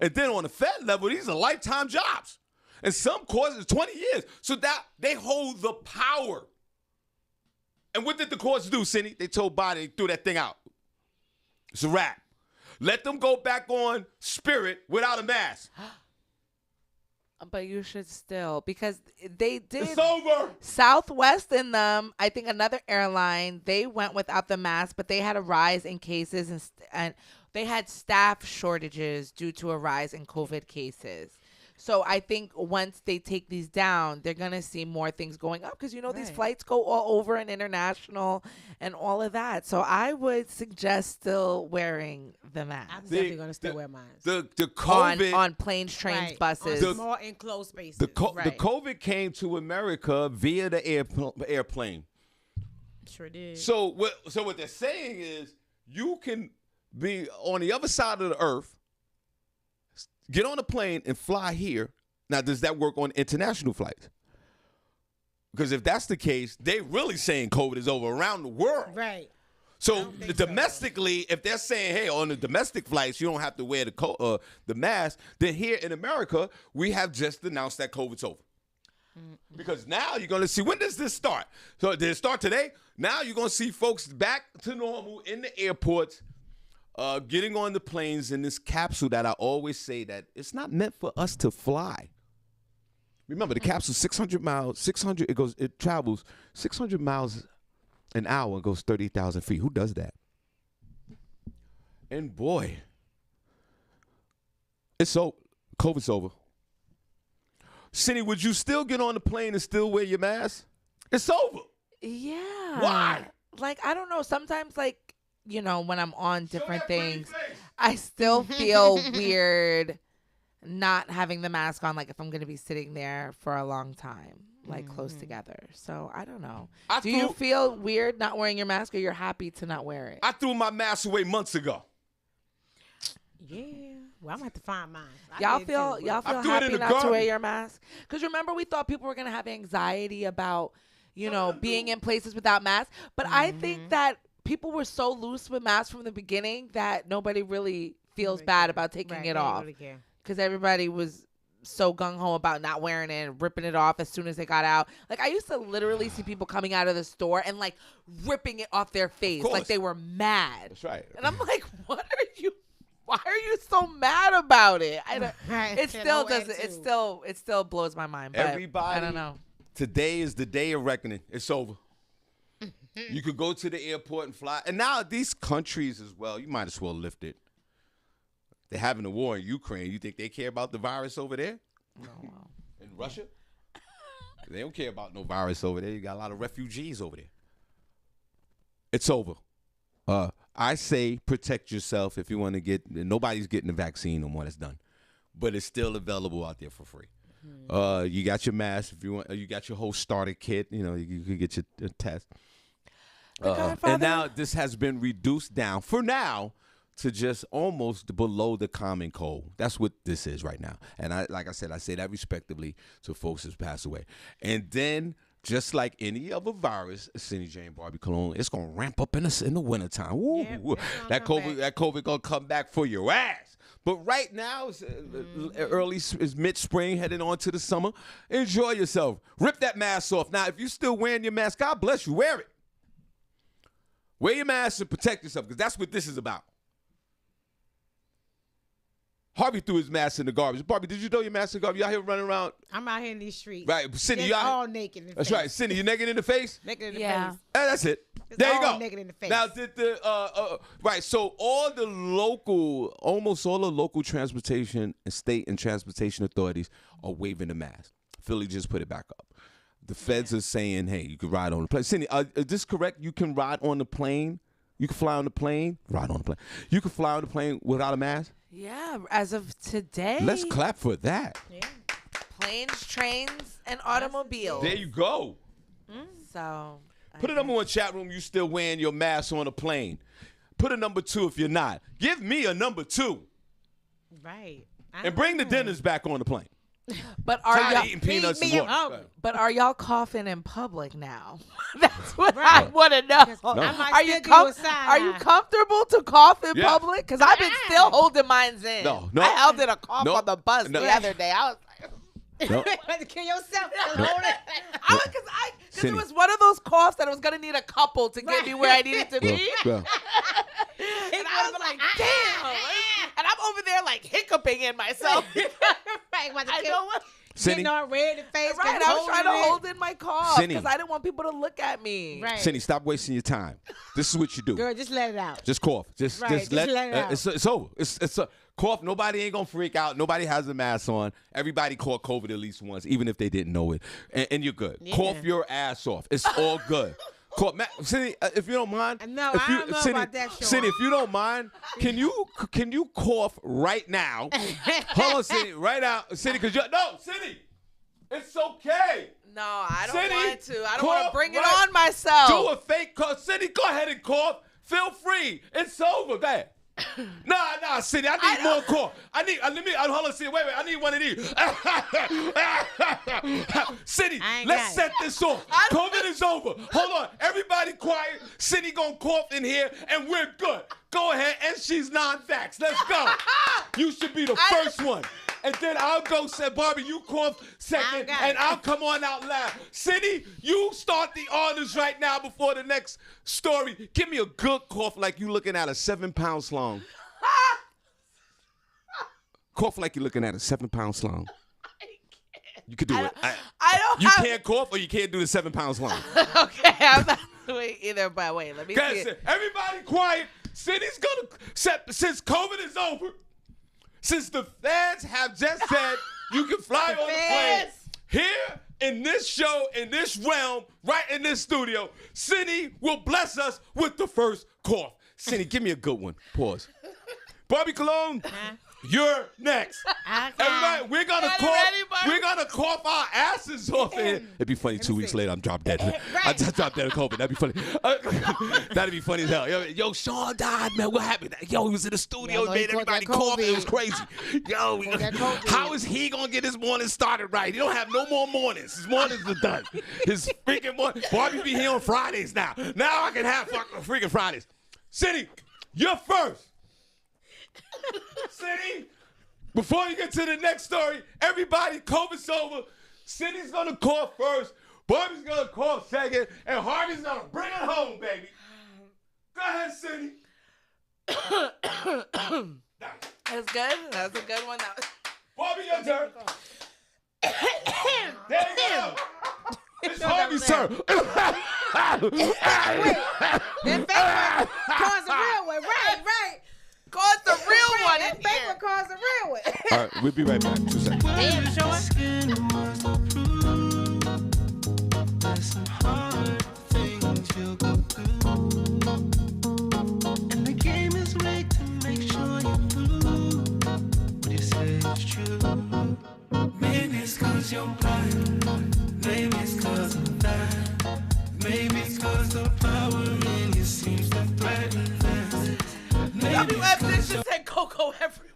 And then on the fed level, these are lifetime jobs. And some courts is 20 years. So that they hold the power. And what did the courts do, Senny? They told Biden, they threw that thing out. It's a wrap. Let them go back on Spirit without a mask. But you should still, because they did. It's over. Southwest and them, I think another airline, they went without the mask, but they had a rise in cases and they had staff shortages due to a rise in COVID cases. So I think once they take these down, they're going to see more things going up because, these flights go all over and international and all of that. So I would suggest still wearing the mask. I'm definitely going to still wear mine. The COVID. On planes, trains, buses. On small enclosed spaces. The COVID came to America via the airplane. Sure did. So what they're saying is you can be on the other side of the earth, get on a plane and fly here. Now, does that work on international flights? Because if that's the case, they really saying COVID is over around the world. Right. So domestically, if they're saying, hey, on the domestic flights, you don't have to wear the mask, then here in America, we have just announced that COVID's over. Because now you're going to see, when does this start? So did it start today? Now you're going to see folks back to normal in the airports, getting on the planes in this capsule that I always say that it's not meant for us to fly. Remember, the capsule 600 miles, it travels 600 miles an hour and goes 30,000 feet. Who does that? And boy, COVID's over. Senny, would you still get on the plane and still wear your mask? It's over. Yeah. Why? Like, I don't know. Sometimes, when I'm on different things, I still feel weird not having the mask on, like if I'm going to be sitting there for a long time, close together. So I don't know. Do you feel weird not wearing your mask, or you're happy to not wear it? I threw my mask away months ago. Yeah. Well, I'm going to have to find mine. Y'all feel happy not to wear your mask? Because remember, we thought people were going to have anxiety about, being in places without masks. But I think that people were so loose with masks from the beginning that nobody really feels bad about taking it off. Because everybody was so gung-ho about not wearing it and ripping it off as soon as they got out. Like, I used to literally see people coming out of the store and, ripping it off their face. Like, they were mad. That's right. And I'm like, why are you so mad about it? It still blows my mind. But everybody, I don't know. Today is the day of reckoning. It's over. You could go to the airport and fly. And now these countries as well, you might as well lift it. They're having a war in Ukraine. You think they care about the virus over there? No. In Russia? They don't care about no virus over there. You got a lot of refugees over there. It's over. I say protect yourself if you want to get. Nobody's getting the vaccine no more. That's done. but it's still available out there for free. You got your mask if you want. You got your whole starter kit. You know, you can get your test. And now this has been reduced down for now to just almost below the common cold. That's what this is right now. And like I said, I say that respectively to folks who's passed away. And then, just like any other virus, Senny Jane Barbi Cologne, it's gonna ramp up in the wintertime. Woo. Yep, that COVID gonna come back for your ass. But right now, it's mid-spring, heading on to the summer. Enjoy yourself. Rip that mask off. Now, if you're still wearing your mask, God bless you. Wear it. Wear your mask and protect yourself, because that's what this is about. Harvey threw his mask in the garbage. Barbi, did you throw your mask in the garbage? You out here running around? I'm out here in these streets. Right. Senny, Just you out all naked in the That's face. right. Senny, you naked in the face? Naked in the Yeah. face. That's it. Just There you all go. naked in the face. Now, did right, so almost all the local transportation and state and transportation authorities are waiving the mask. Philly just put it back up. The feds are saying, hey, you can ride on the plane. Senny, is this correct? You can ride on the plane? You can fly on the plane? Ride on the plane. You can fly on the plane without a mask? Yeah, as of today. Let's clap for that. Yeah. Planes, trains, and automobiles. There you go. So Put a number one chat room, you still wearing your mask on a plane. Put a number 2 if you're not. Give me a number 2. Right. And bring the dinners back on the plane. But are Tired of y'all eating peanuts me and water. up. But are y'all coughing in public now? That's what I Right. want to know. No. I might Are still you give you a side are you eye. comfortable to cough in Yeah. public? Because I've been still holding mine in. No. I held in a cough No. on the bus No. the other day. I was like, No. You have to kill yourself. Just hold it. because it Senny. was one of those coughs that I was gonna need a couple to get me where I needed to be. Well, And I was like, damn. And I'm over there like hiccuping in myself. Right, about to I kill- know what. Senny, Getting all red in the face. Right, I was trying to hold in my cough Senny. because I didn't want people to look at me. Right. Senny, stop wasting your time. This is what you do. Girl, just let it out. Just cough. Just Right, just just let let it out. it's over. It's a cough. Nobody ain't gonna freak out. Nobody has a mask on. Everybody caught COVID at least once, even if they didn't know it. And you're good. Yeah. Cough your ass off. It's all good. Cough, Senny, if you don't mind. No, if I you, don't know Senny, about that, Shawn. Senny, if you don't mind, can you cough right now? Hold on, Senny, right now, Senny, because Senny, it's okay. No, I don't Senny, want to. I don't want to cough bring it right- on myself. Do a fake cough. Cindy, go ahead and cough. Feel free. It's over. Go ahead. Nah, Cindy, I need more cough. Hold on, Cindy, wait, I need one of these. Cindy, I ain't let's got set this off. COVID is over. Hold on. Everybody quiet. Cindy gonna cough in here, and we're good. Go ahead, and she's non-vax. Let's go. You should be the first one. And then I'll go say, Barbi, you cough second, got and it. I'll come on out loud. Cindy, you start the honors right now before the next story. Give me a good cough like you looking at a 7-pound slong. Cough like you're looking at a 7-pound slong. You could do it. I don't You have. can't cough or you can't do the 7-pound slong. Okay, I'm not doing either. But wait, let me Guys, see. It. everybody quiet. Cindy's gonna, since COVID is over, since the feds have just said you can fly on the plane, here in this show, in this realm, right in this studio, Cindy will bless us with the first cough. Cindy, give me a good one. Pause. Barbi Cologne, you're next. Everybody, we're gonna Got it cough. ready, Barbi? We're gonna cough our asses off in here. It'd be funny 2 weeks later. I'm drop dead. I just dropped dead of COVID. That'd be funny. That'd be funny as hell. Yo, Shawn died, man. What happened? Yo, he was in the studio. Yeah, Made he caught everybody that cough. It COVID. was crazy. Yo, that COVID. how is he gonna get his morning started right? He don't have no more mornings. His mornings are done. His freaking morning. Barbi be here on Fridays now. Now I can have freaking Fridays. Cindy, you're first. Cindy, before you get to the next story, everybody, COVID's over. Cindy's gonna cough first, Barbi's gonna cough second, and Harvey's gonna bring it home, baby. Go ahead, Cindy. That's good. That's a good one. That was... Barbi, your turn. There you go. It's Harvey's turn. That fake one caused a real one. Right. Caused the real one That in fake here. one caused a real one. All right, we'll be right back. 2 seconds. Damn, Shawn. Skin was the proof. There's some hard things you'll go through. And the game is rigged to make sure you lose. What you say is true. you. Maybe it's cause you're blind. Maybe it's cause of that. Maybe it's cause the power in you seems to threaten that. Maybe it's cause WFC said Coco everywhere.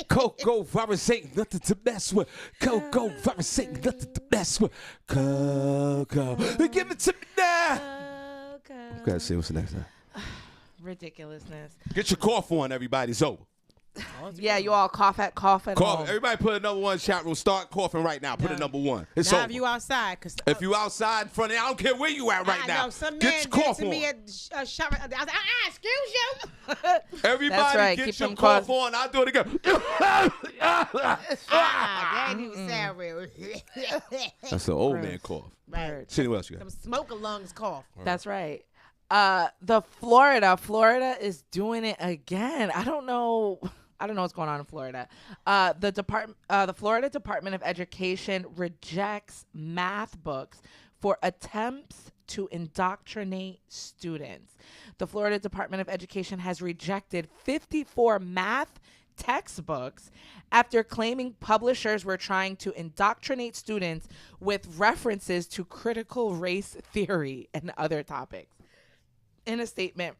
Coco virus ain't nothing to mess with. Coco virus ain't nothing to mess with. Coco, give it to me now. Okay. Gotta see what's the next time. Ridiculousness. Get your cough on, everybody. It's over. Yeah, you all cough at Cough. home. Everybody put a number one chat room. Start coughing right now. Put a number one. It's Now over. if you outside, cause If you outside in front of, I don't care where you at right I now. know some Get man your did cough to on. me at shop. I was like, excuse you. Everybody That's right. get Keep your them cough coughs. on. I'll do it again. That ain't even sound real. That's the old Gross. man cough. Right. See what else you got? Some smoker lungs cough. That's right. The Florida is doing it again. I don't know what's going on in Florida. The Florida Department of Education rejects math books for attempts to indoctrinate students. The Florida Department of Education has rejected 54 math textbooks after claiming publishers were trying to indoctrinate students with references to critical race theory and other topics. In a statement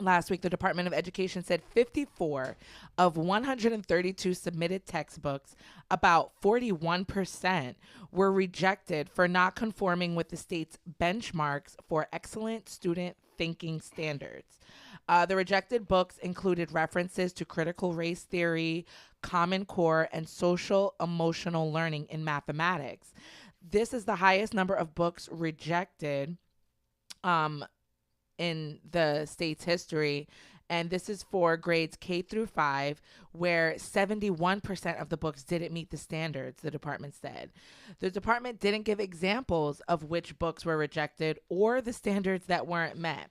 last week, the Department of Education said 54 of 132 submitted textbooks, about 41%, were rejected for not conforming with the state's benchmarks for excellent student thinking standards. The rejected books included references to critical race theory, Common Core, and social emotional learning in mathematics. This is the highest number of books rejected in the state's history, and this is for grades K through 5, where 71% of the books didn't meet the standards, the department said. The department didn't give examples of which books were rejected or the standards that weren't met.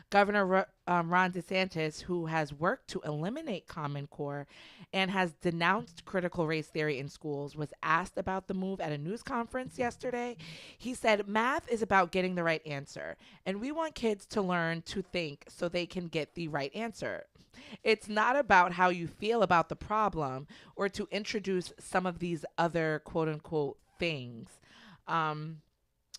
Governor Ron DeSantis, who has worked to eliminate Common Core and has denounced critical race theory in schools, was asked about the move at a news conference yesterday. He said, "Math is about getting the right answer, and we want kids to learn to think so they can get the right answer. It's not about how you feel about the problem or to introduce some of these other quote unquote things."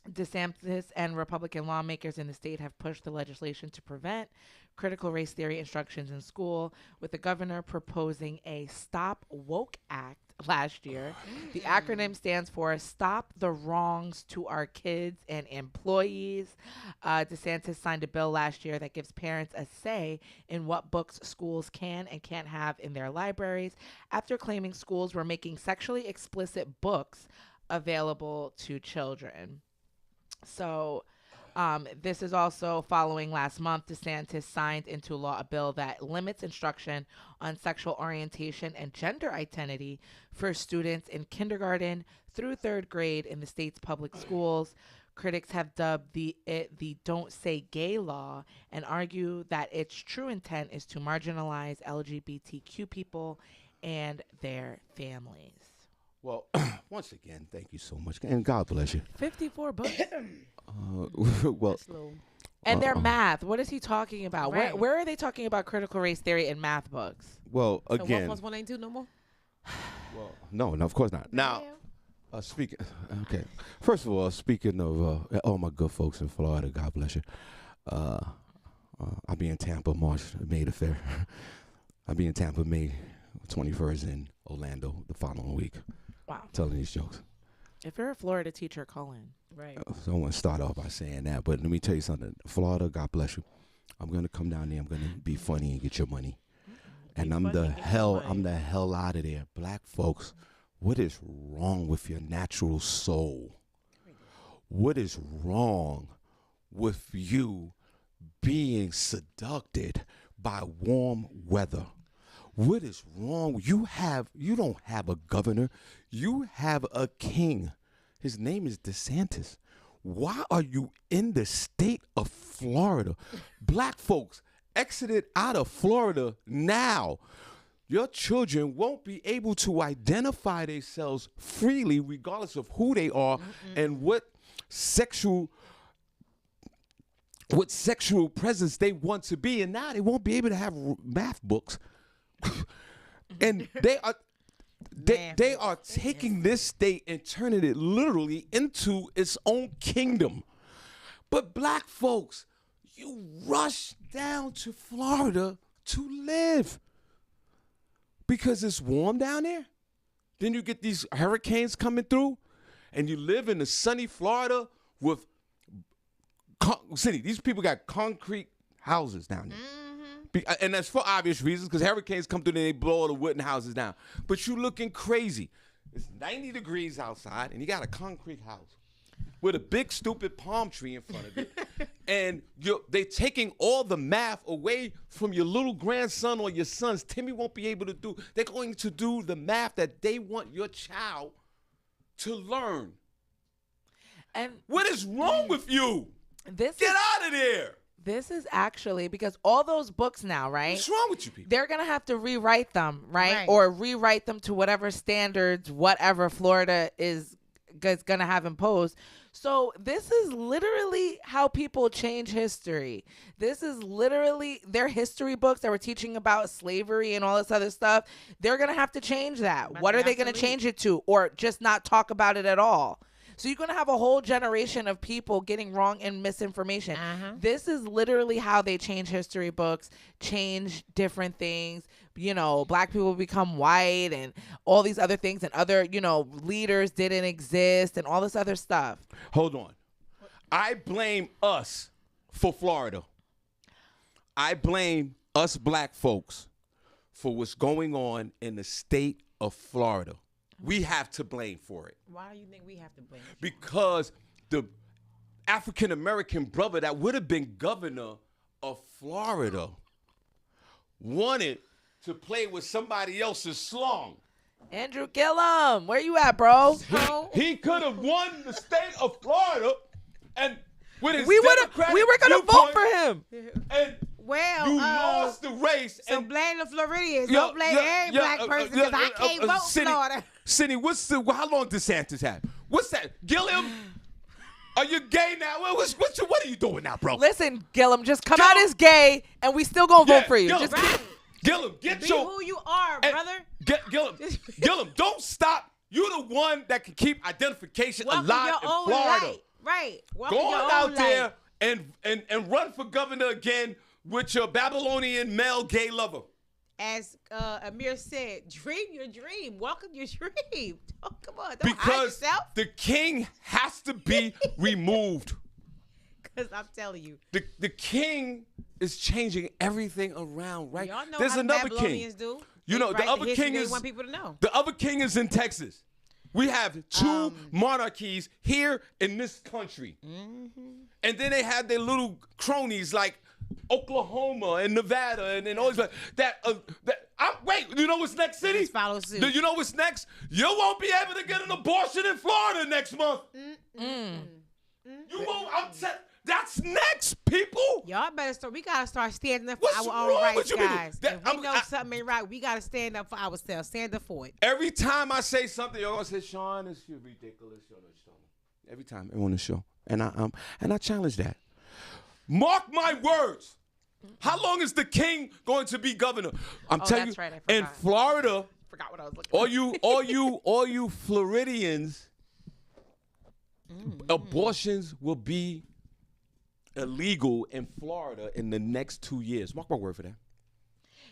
DeSantis and Republican lawmakers in the state have pushed the legislation to prevent critical race theory instructions in school, with the governor proposing a Stop Woke Act last year. The acronym stands for Stop the Wrongs to Our Kids and Employees. DeSantis signed a bill last year that gives parents a say in what books schools can and can't have in their libraries, after claiming schools were making sexually explicit books available to children. So this is also following last month, DeSantis signed into law a bill that limits instruction on sexual orientation and gender identity for students in kindergarten through 3rd grade in the state's public schools. Critics have dubbed the Don't Say Gay law and argue that its true intent is to marginalize LGBTQ people and their families. Well, once again, thank you so much, and God bless you. 54 books. Well, And their math. What is he talking about? Right. Where are they talking about critical race theory in math books? well, So again, 1 + 1 ain't 2 no more? well, no, of course not. Now, speaking, okay. First of all, speaking of all my good folks in Florida, God bless you. I'll be in Tampa May the 5th. I'll be in Tampa May 21st in Orlando the following week. Wow. Telling these jokes. If you're a Florida teacher, call in. Right. So I want to start off by saying that, but let me tell you something. Florida, God bless you. I'm gonna come down there. I'm gonna be funny and get your money. And I'm the hell out of there. Black folks, what is wrong with your natural soul? What is wrong with you being seduced by warm weather? What is wrong? You don't have a governor. You have a king. His name is DeSantis. Why are you in the state of Florida? Black folks, exited out of Florida now. Your children won't be able to identify themselves freely, regardless of who they are and what sexual presence they want to be. And now they won't be able to have math books. And they are, They are taking this state and turning it literally into its own kingdom. But black folks, you rush down to Florida to live because it's warm down there. Then you get these hurricanes coming through, and you live in the sunny Florida with Senny. These people got concrete houses down there. And that's for obvious reasons, because hurricanes come through and they blow all the wooden houses down. But you looking crazy. It's 90 degrees outside, and you got a concrete house with a big, stupid palm tree in front of it. And they're taking all the math away from your little grandson or your sons. Timmy won't be able to do. They're going to do the math that they want your child to learn. And what is wrong with you? Get out of there. This is actually because all those books now, right? What's wrong with you people? They're going to have to rewrite them, right? Or rewrite them to whatever standards, whatever Florida is going to have imposed. So this is literally how people change history. This is literally their history books that were teaching about slavery and all this other stuff. They're going to have to change that. What are they going to change it to? Or just not talk about it at all? So you're going to have a whole generation of people getting wrong and misinformation. This is literally how they change history books, change different things. You know, black people become white and all these other things, and other, leaders didn't exist and all this other stuff. Hold on. I blame us for Florida. I blame us black folks for what's going on in the state of Florida. We have to blame for it. Why do you think we have to blame? Because the African-American brother that would have been governor of Florida wanted to play with somebody else's slum. Andrew Gillum, where you at, bro? He could have won the state of Florida, and with his we were gonna vote for him. And you lost the race. So blame the Floridians. Don't blame every black person because I can't vote Florida. Senny, how long DeSantis have? What's that? Gilliam? Are you gay now? What are you doing now, bro? Listen, Gillum, just come out as gay, and we still gonna vote for you. Gillum, Gillum, Be who you are, brother. Gillum, don't stop. You're the one that can keep identification alive in Florida. Light. Right. Go on out there and run for governor again with your Babylonian male gay lover. As Amir said, dream your dream. Welcome your dream. Oh, come on. Don't because hide yourself. The king has to be removed. Because I'm telling you. The king is changing everything around, right? Y'all know There's how another the king. Do. You know, the other king is. Want people to know. The other king is in Texas. We have two monarchies here in this country. And then they have their little cronies like Oklahoma and Nevada and all these. Wait, you know what's next, City? Follow suit. You know what's next? You won't be able to get an abortion in Florida next month. You won't. That's next, people. Y'all better start. We gotta start standing up for What's our wrong own rights, with you people? guys. If we know something ain't right, we gotta stand up for ourselves. Stand up for it. Every time I say something, you're gonna say, "Shawn, this is ridiculous." Every time on the show, and I challenge that. Mark my words. How long is the king going to be governor? I'm telling you, right, in Florida, forgot what I was looking all you Floridians, abortions will be illegal in Florida in the next 2 years. Mark my word for that.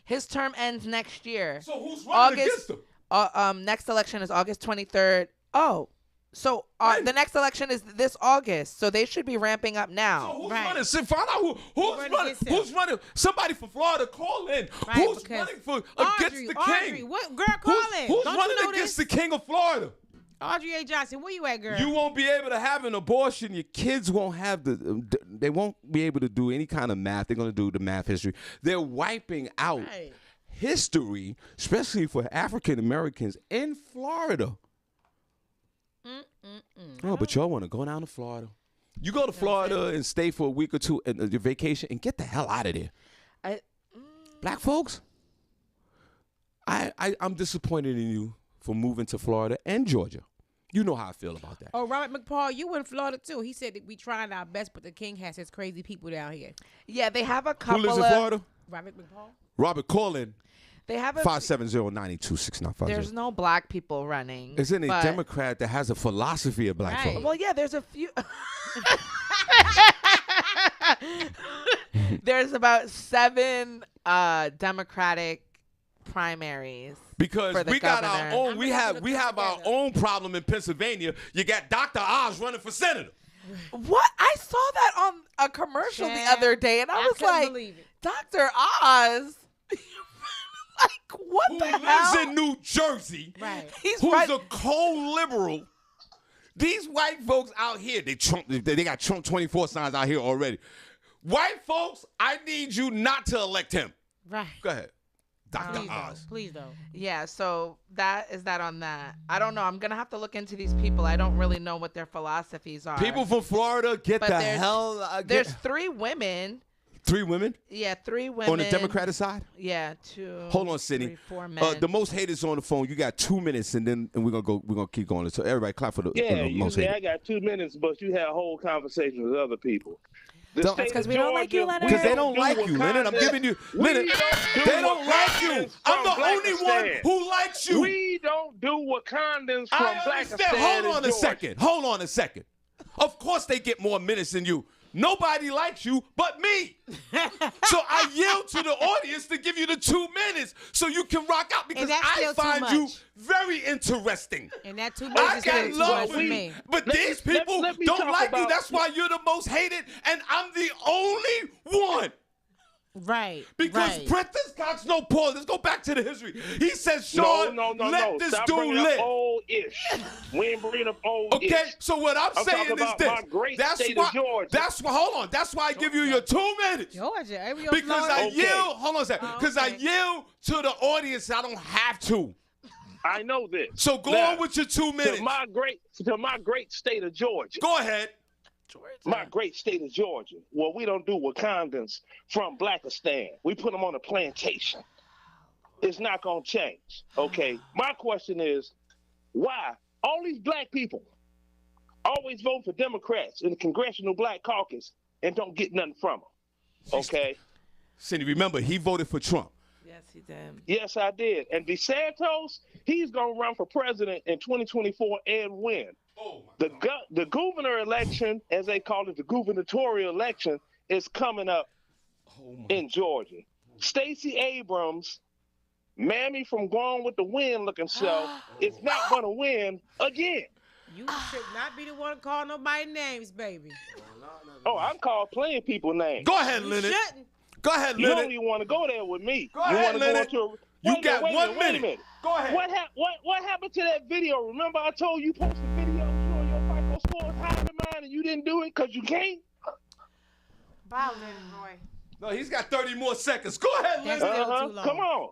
His term ends next year. So who's running against him? Next election is August 23rd. Oh, so the next election is this August. So they should be ramping up now. So who's running? So find out who's running. Who's running? Somebody for Florida, call in. Who's running against the king? What girl? Call in. Who's Don't running you know against this? the king of Florida? Audrey A. Johnson, where you at, girl? You won't be able to have an abortion. Your kids won't have they won't be able to do any kind of math. They're going to do the math history. They're wiping out history, especially for African Americans in Florida. Oh, but y'all want to go down to Florida. You go to Florida and stay for a week or two and your vacation and get the hell out of there. Black folks, I'm disappointed in you for moving to Florida and Georgia. You know how I feel about that. Oh, Robert McPaul, you in Florida too. He said that we trying our best, but the king has his crazy people down here. Yeah, they have a couple Who lives in Florida? Robert McPaul. Robert Collin. They have a 570-926950. There's no black people running. Isn't a but- Democrat that has a philosophy of black Right. folk? Well, yeah, there's a few. There's about 7 Democratic primaries. Because for the we got our governor. own, I'm we gonna have put we them have our together. own problem in Pennsylvania. You got Dr. Oz running for senator. What? I saw that on a commercial the Yeah. other day, and I was couldn't like, believe it. Dr. Oz? Like, what Who the lives hell? in New Jersey? Right. He's Who's right. a co-liberal? These white folks out here, they got Trump 24 signs out here already. White folks, I need you not to elect him. Right. Go ahead, Dr. Please Oz. don't. Please don't. Yeah, so that is that on that. I don't know. I'm going to have to look into these people. I don't really know what their philosophies are. People from Florida, get But the there's- hell. There's 3 women. 3 women Yeah, 3 women. on the Democratic side. Yeah, 2. Hold on, Senny. 3, 4 men. The most haters on the phone. You got 2 minutes, and we're gonna keep going. So everybody, clap for the, Yeah, most usually haters. I got 2 minutes, but you had a whole conversation with other people. The Don't- state That's 'cause of we don't like you, Georgia, Leonard. Because they don't like you, Leonard. I'm Wakanda- giving you, We Leonard. don't do They don't like you. Wakandans I'm the from only one Blackistan. who likes you. We don't do Wakandans from I Blackistan. understand. Hold on in a Georgia. second. Hold on a second. Of course they get more minutes than you. Nobody likes you but me. So I yield to the audience to give you the 2 minutes so you can rock out because that's I still too find you much. very interesting. And that 2 I minutes is got still too love much for for you, me. but Let these me- people let me don't talk like you. about- That's why you're the most hated, and I'm the only one. Right. Because right. Prentice Cox, no pause. Let's go back to the history. He said, Sean, No. let this Stop dude bringing up live. old-ish. We ain't bringing up old-ish. Okay, so what I'm saying talking is about this. my great That's state why. of Georgia. That's why. Hold on. That's why I give you your 2 minutes. Georgia. Hey, we on Because Florida? I Okay. yield. Hold on a second. Oh, Because I okay. yield to the audience. I don't have to. I know this. So go Now, on with your 2 minutes. To my great state of Georgia. Go ahead. My great state of Georgia. Well, we don't do Wakandans from Blackistan. We put them on a plantation. It's not going to change. Okay. My question is, why all these black people always vote for Democrats in the Congressional Black Caucus and don't get nothing from them? Okay. Cindy, remember, he voted for Trump. Yes, he did. Yes, I did. And DeSantis, he's going to run for president in 2024 and win. Oh, The governor election, as they call it, the gubernatorial election, is coming up in Georgia. Stacey Abrams, Mammy from Gone with the Wind looking self, is not going to win again. You should not be the one to call nobody names, baby. Oh, I'm called playing people names. Go ahead, You Leonard. shouldn't. Go ahead, You Leonard. don't even want to go there with me. Go you ahead, want to go Leonard. into a, You wait a got minute, 1 wait a minute. minute. Go ahead. What happened to that video? Remember I told you post a video showing your FICO score is higher than mine and you didn't do it because you can't? Bye, Leonard Roy. No, he's got 30 more seconds. Go ahead, That's Leonard. still too long. Come on.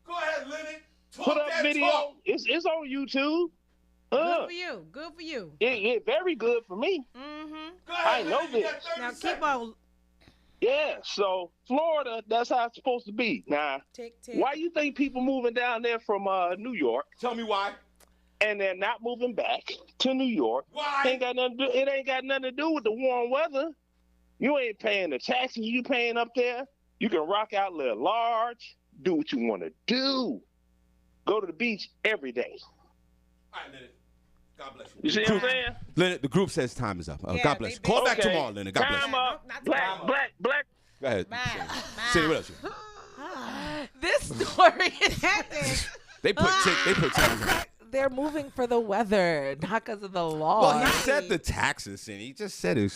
Go ahead, Leonard. Talk Put up that video. talk. It's on YouTube. Good for you. Good for you. It's very good for me. Mm-hmm. Go ahead, I know Leonard. You got this. 30 Now seconds. keep on. Yeah, so Florida, that's how it's supposed to be. Now, Tick, tick. why you think people moving down there from New York Tell me why. and they're not moving back to New York? Why? It ain't got nothing to do with the warm weather. You ain't paying the taxes you paying up there. You can rock out a little large, do what you want to do. Go to the beach every day. All right, Leonard. God bless you. You see what I'm saying? Leonard, the group says time is up. Yeah, God bless they you. Call back Okay. tomorrow, Leonard. God bless Time you. up. Not Black. Go ahead. Bye. Cindy, what else? This story is They put times on. they're moving for the weather, not because of the law. Well, he said the taxes, Cindy. He just said it.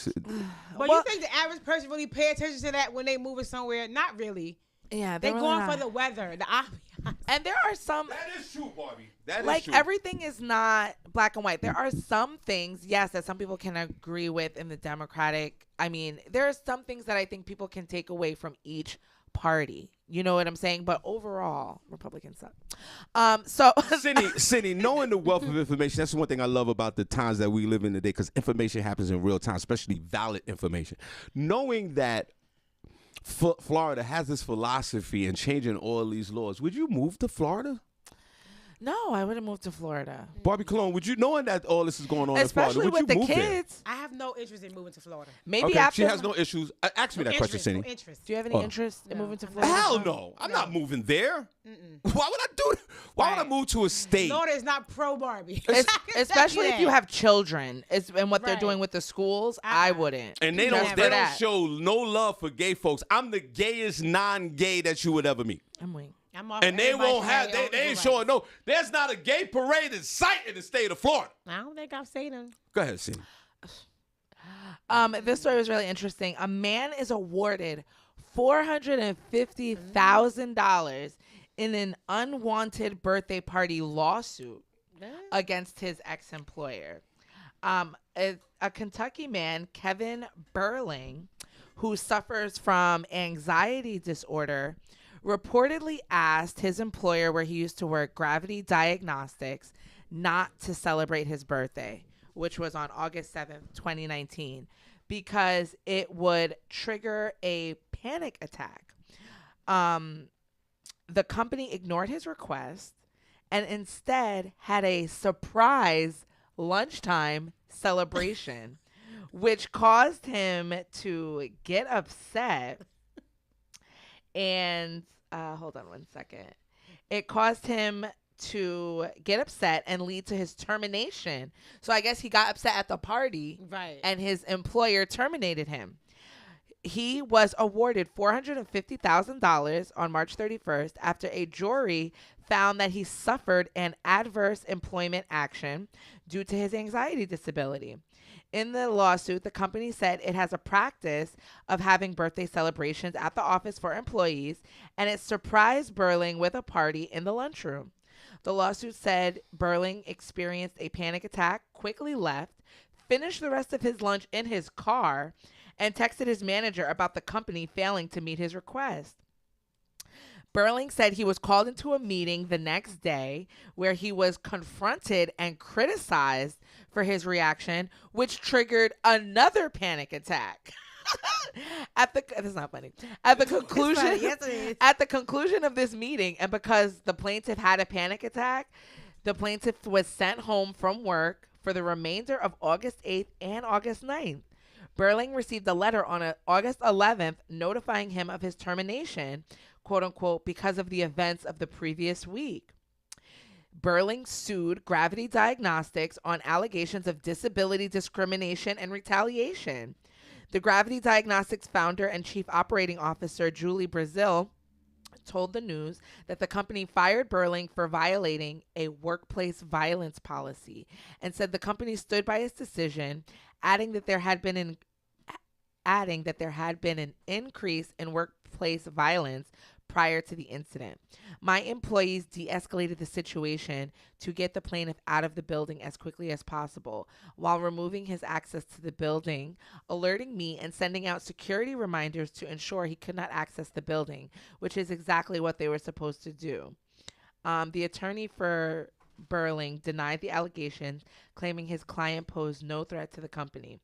But Well- you think the average person really pay attention to that when they moving somewhere? Not really. yeah, They're really going not. for the weather, the ambiance. And there are some, That is true, Barbi. That is like true. everything is not black and white. There are some things, yes, that some people can agree with in the Democratic. I mean, there are some things that I think people can take away from each party. You know what I'm saying? But overall, Republicans suck. So Cindy, knowing the wealth of information, that's the one thing I love about the times that we live in today, because information happens in real time, especially valid information. Knowing that Florida has this philosophy and changing all these laws, would you move to Florida? No, I wouldn't move to Florida. Barbie Cologne, would you, knowing that all this is going on Especially in Florida, with would the you move there? kids. I have no interest in moving to Florida. Maybe Okay, after. she has no issues. Ask me that question, No Senny. interest. Do you have any interest in moving to I'm Florida? not. Hell no. I'm not moving there. Why would I do that? Why would I Right. move to a state? Florida is not pro Barbie. Especially if you have children, and what they're Right. doing with the schools, I wouldn't. And they Just don't for they don't that. show no love for gay folks. I'm the gayest non-gay that you would ever meet. I'm weak. I'm off And they everybody won't should have their they own ain't equal showing no. There's not a gay parade in sight in the state of Florida. rights. I don't think I've seen them. Go ahead, Senny. This story was really interesting. A man is awarded $450,000 in an unwanted birthday party lawsuit against his ex-employer. A Kentucky man, Kevin Burling, who suffers from anxiety disorder, reportedly asked his employer where he used to work, Gravity Diagnostics, not to celebrate his birthday, which was on August 7th, 2019, because it would trigger a panic attack. The company ignored his request and instead had a surprise lunchtime celebration, which caused him to get upset. And hold on one second. It caused him to get upset and lead to his termination. So I guess he got upset at the party, Right. and his employer terminated him. He was awarded $450,000 on March 31st after a jury found that he suffered an adverse employment action due to his anxiety disability. In the lawsuit, the company said it has a practice of having birthday celebrations at the office for employees, and it surprised Burling with a party in the lunchroom. The lawsuit said Burling experienced a panic attack, quickly left, finished the rest of his lunch in his car, and texted his manager about the company failing to meet his request. Burling said he was called into a meeting the next day where he was confronted and criticized for his reaction, which triggered another panic attack. That's not funny. At the conclusion, Yes, it is. at the conclusion of this meeting, and because the plaintiff had a panic attack, the plaintiff was sent home from work for the remainder of August 8th and August 9th. Burling received a letter on August 11th notifying him of his termination, quote unquote, because of the events of the previous week. Burling sued Gravity Diagnostics on allegations of disability discrimination and retaliation. The Gravity Diagnostics founder and chief operating officer, Julie Brazil, told the News that the company fired Burling for violating a workplace violence policy and said the company stood by its decision, adding that there had been an increase in workplace violence prior to the incident. My employees de-escalated the situation to get the plaintiff out of the building as quickly as possible while removing his access to the building, alerting me and sending out security reminders to ensure he could not access the building, which is exactly what they were supposed to do. The attorney for Burling denied the allegations, claiming his client posed no threat to the company.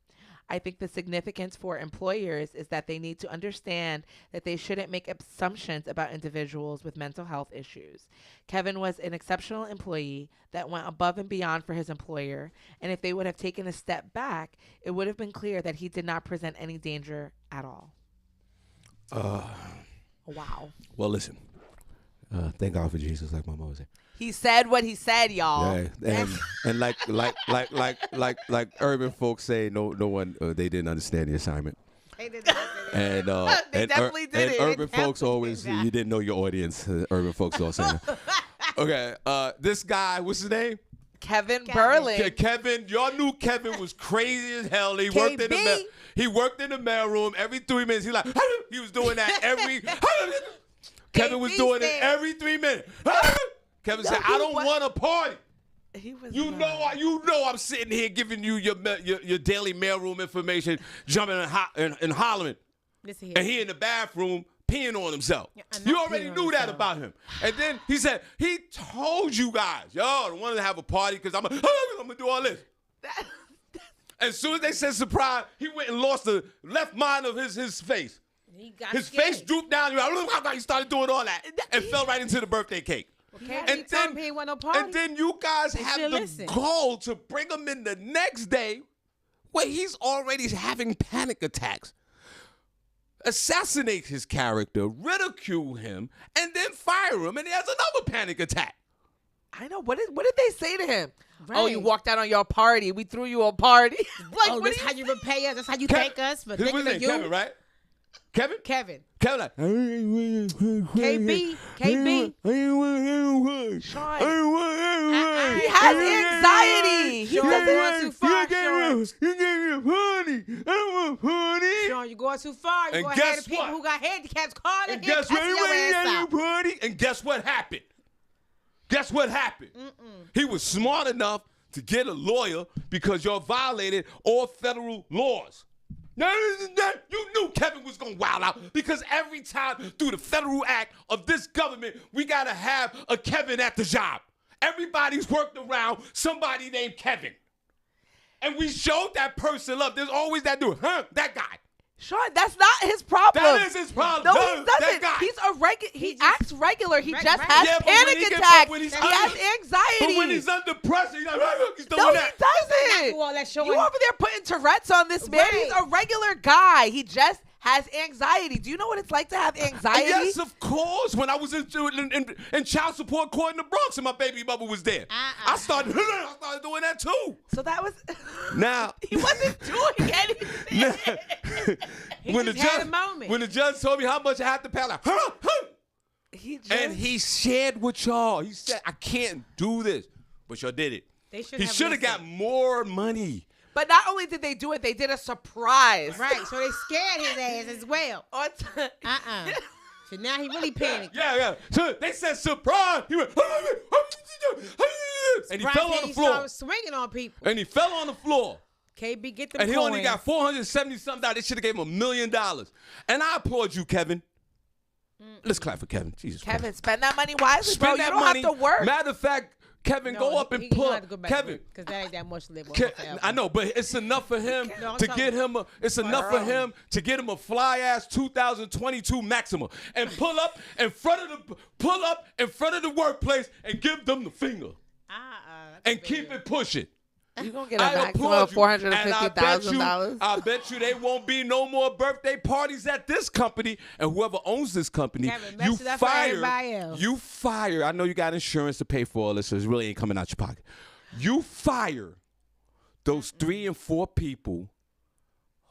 I think the significance for employers is that they need to understand that they shouldn't make assumptions about individuals with mental health issues. Kevin was an exceptional employee that went above and beyond for his employer, and if they would have taken a step back, it would have been clear that he did not present any danger at all. Wow. Well, listen. Thank God for Jesus, like my mother said. He said what he said, y'all. Yeah, and like urban folks say, no one they didn't understand the assignment. They did that. And They definitely did and it. urban They folks definitely always did that. you didn't know your audience. Urban folks all saying that. Okay, this guy, what's his name? Kevin Burling. Kevin. Y'all knew Kevin was crazy as hell. He worked in the KB. he worked in the mailroom every 3 minutes. He he was doing that every. Kevin was doing it every 3 minutes. Kevin said, "I don't want a party." He was You know I'm sitting here giving you your daily mailroom information, jumping and hollering, Listen and here. he in the bathroom peeing on himself. I'm You not already peeing on knew that myself. about him. And then he said he told you guys, yo, I wanted to have a party because I'm gonna do all this. As soon as they said surprise, he went and lost the left mind of his face. He got His scared. face drooped down. He started doing all that and fell right into the birthday cake. And then he ain't want no party. And then you guys have the listen. goal to bring him in the next day where he's already having panic attacks. Assassinate his character, ridicule him, and then fire him, and he has another panic attack. I know. What did they say to him? Right. Oh, you walked out on your party. We threw you a party. Like, oh, what that's how you repay us. That's how you thank us for thinking of you. Kevin, right? Kevin? Kevin. Kevin like, KB. Sean. He has anxiety. He Sean, doesn't. you going too far, Sean. You gave me a party. I want a party. Sean, you going too far. You And going to have guess the people what? who got handicaps calling And him, guess cussing your ass out. party? And guess what happened? Guess what happened? He was smart enough to get a lawyer because y'all violated all federal laws. Now, you knew Kevin was going to wild out because every time through the federal act of this government, we got to have a Kevin at the job. Everybody's worked around somebody named Kevin. And we showed that person love. There's always that dude, that guy. Sean, that's not his problem. That is his problem. No, he That doesn't. guy. He's a regular. He acts regular. He Right, just right. has Yeah, but when panic he get- attacks. but when He he's has under- anxiety. But when he's under pressure, he's like, he's doing no, that. he doesn't. Do all that showing. You over there putting Tourette's on this man? Right. He's a regular guy. He just has anxiety. Do you know what it's like to have anxiety? Yes, of course. When I was in child support court in the Bronx and my baby mother was there, I started doing that too. So that was. Now He wasn't doing anything. when the just had judge a moment. when the judge told me how much I had to pay, I'm like, He just. and he shared with y'all. He said, I can't do this, but y'all did it. They should He have should have got listened. more money. But not only did they do it, they did a surprise. Right, so they scared his ass as well. So now he really panicked. Yeah. So they said surprise. He went, and he Surprised fell on he the floor. started swinging on people. And he fell on the floor. KB, get them And he coins. only got $470-something. They should have gave him $1 million. And I applaud you, Kevin. Let's clap for Kevin. Jesus Christ. Kevin, spend that money wisely, Spend bro. that You don't money. have to work. Matter of fact, Kevin, No, go up and he pull gonna up. have to go back Kevin. because that ain't that much to live on. I know, but it's enough for him No, I'm to talking- get him. It's enough for him to get him a fly ass 2022 Maxima and pull up in front of the workplace and give them the finger and keep it pushing. You're going to get a I maximum applaud of you. And $450,000. I bet you there won't be no more birthday parties at this company. And whoever owns this company, Kevin, mess you it up for everybody fire. else. You fire. I know you got insurance to pay for all this, so it really ain't coming out your pocket. You fire those 3 and 4 people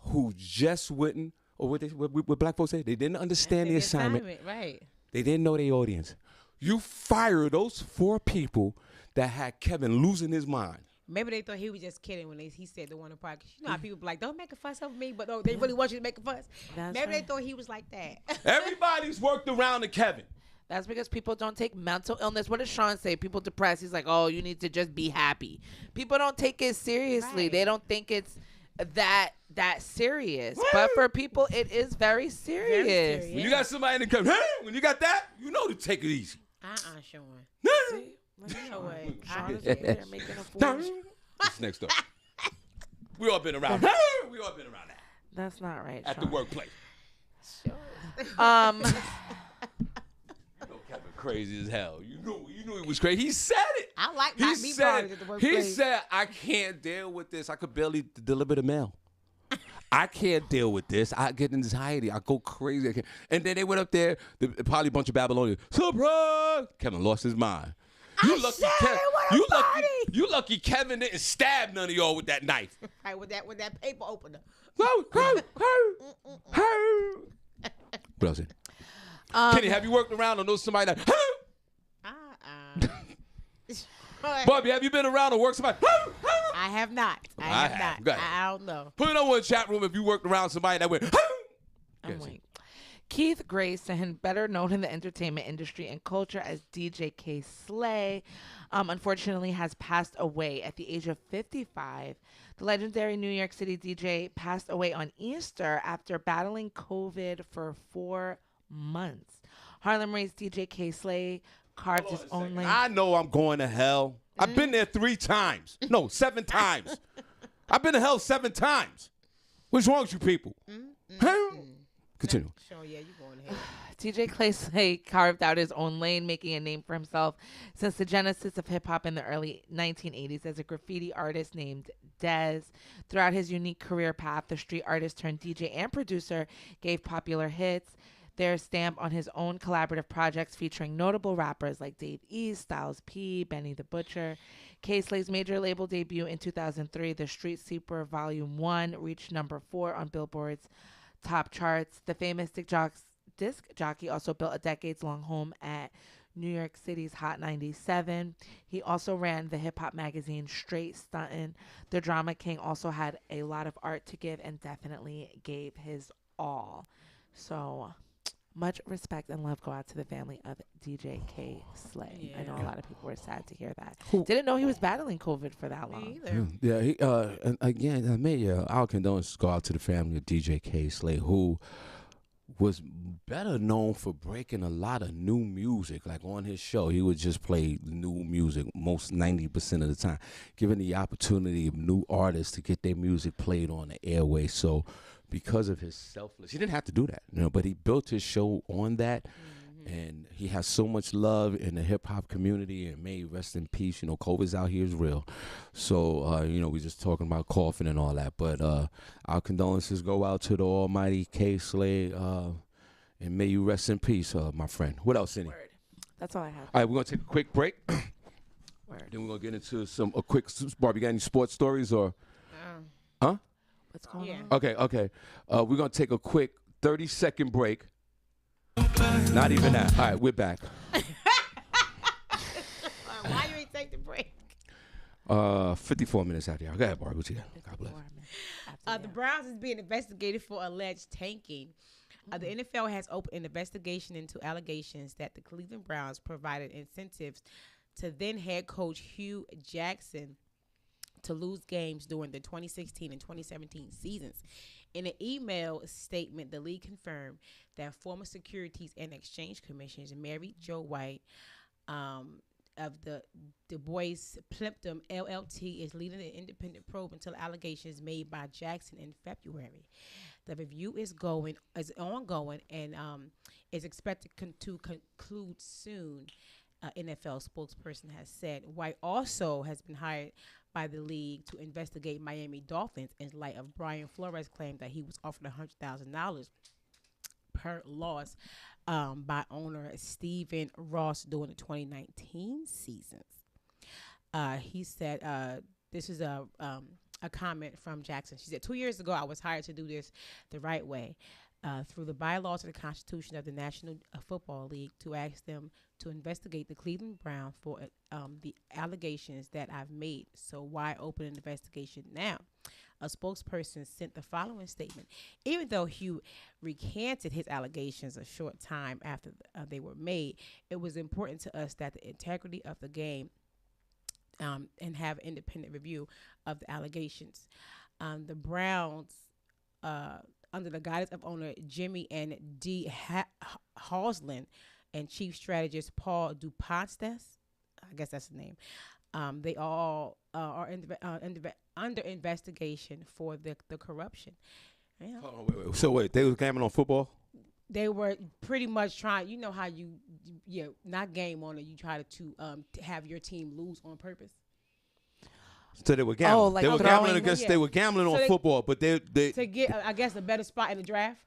who just wouldn't, or what black folks say, they didn't understand the assignment. Right. They didn't know their audience. You fire those 4 people that had Kevin losing his mind. Maybe they thought he was just kidding when he said the one apart. You know how people be like, don't make a fuss over me, but they really want you to make a fuss. That's Maybe right. they thought he was like that. Everybody's worked around the Kevin. That's because people don't take mental illness. What does Sean say? People depressed. He's like, oh, you need to just be happy. People don't take it seriously. Right. They don't think it's that serious. But for people, it is very serious. serious. When you got somebody in the Kevin, hey, when you got that, you know to take it easy. Sean. See? You know what? Sean is over there making a fool. What's next up? We all been around. We all been around that That's not right, at the Sean. workplace. Um, No, Kevin crazy as hell. You knew he was crazy. He said it. I like He not be bothered at the said, workplace. he said, I can't deal with this. I could barely deliver the mail. I can't deal with this. I get anxiety. I go crazy. I can't. And then they went up there, probably a bunch of Babylonians. Surprise! Kevin lost his mind. You lucky, you lucky Kevin didn't stab none of y'all with that knife. Right, with that paper opener. What else? Kenny, have you worked around or know somebody that? Barbi, have you been around or worked somebody? I have not. I I have have. not. Go ahead. I don't know. Put it on one chat room if you worked around somebody that went. I'm like, Keith Grayson, better known in the entertainment industry and culture as DJ K Slay, unfortunately has passed away at the age of 55. The legendary New York City DJ passed away on Easter after battling COVID for 4 months. Harlem-raised DJ K Slay carved his own lane. I know I'm going to hell. I've been there 3 times. No, 7 times. I've been to hell 7 times. What's wrong with you people? Continue. Sure, yeah, you going ahead. DJ Clay Slay carved out his own lane, making a name for himself since the genesis of hip-hop in the early 1980s as a graffiti artist named Dez. Throughout his unique career path, the street artist turned DJ and producer gave popular hits their stamp on his own collaborative projects featuring notable rappers like Dave East, Styles P, Benny the Butcher. K Slay's major label debut in 2003, The Street Sweeper Volume 1, reached number 4 on Billboard's top charts. The famous disc jockey also built a decades-long home at New York City's Hot 97. He also ran the hip-hop magazine Straight Stuntin'. The Drama King also had a lot of art to give and definitely gave his all. So much respect and love go out to the family of DJ K Slay. I know a lot of people were sad to hear that. Didn't know he was battling COVID for that long. Me either. Yeah, he, and again, our condolences go out to the family of DJ K Slay, who was better known for breaking a lot of new music. Like on his show, he would just play new music most 90% of the time, giving the opportunity of new artists to get their music played on the airway. So because of his selfless, he didn't have to do that, but he built his show on that. And he has so much love in the hip-hop community, and may he rest in peace. COVID's out here is real. So, we're just talking about coughing and all that. But our condolences go out to the almighty K Slay, and may you rest in peace, my friend. What else, Senny? Word. That's all I have. All right, we're going to take a quick break. Word. Then we're going to get into a quick, Barbi, got any sports stories or? Huh? What's going on? Okay. We're going to take a quick 30-second break. Not even that. All right, we're back. Why you ain't take the break? 54 minutes out here. Go ahead, Barb. What you got? God bless. The Browns is being investigated for alleged tanking. The NFL has opened an investigation into allegations that the Cleveland Browns provided incentives to then head coach Hugh Jackson to lose games during the 2016 and 2017 seasons. In an email statement, the league confirmed that former Securities and Exchange Commissioners Mary Jo White of the Du Bois Plimpton LLT is leading an independent probe until allegations made by Jackson in February. The review is ongoing and is expected to conclude soon. NFL spokesperson has said. White also has been hired by the league to investigate Miami Dolphins in light of Brian Flores' claim that he was offered $100,000 per loss by owner Stephen Ross during the 2019 seasons. He said, this is a comment from Jackson. She said, 2 years ago, I was hired to do this the right way. Through the bylaws of the Constitution of the National Football League to ask them to investigate the Cleveland Browns for the allegations that I've made. So why open an investigation now? A spokesperson sent the following statement. Even though Hugh recanted his allegations a short time after they were made, it was important to us that the integrity of the game and have independent review of the allegations. The Browns under the guidance of owner Jimmy and D. Hausland and chief strategist Paul Dupontes, I guess that's the name, they all are under investigation for the corruption. Yeah. Oh, wait. So wait, they was gambling on football? They were pretty much trying, you know how you not game on it, you try to have your team lose on purpose. So they were gambling. Oh, like they were gambling throwing- against. Yeah. They were gambling on football, but they To get, I guess, a better spot in the draft.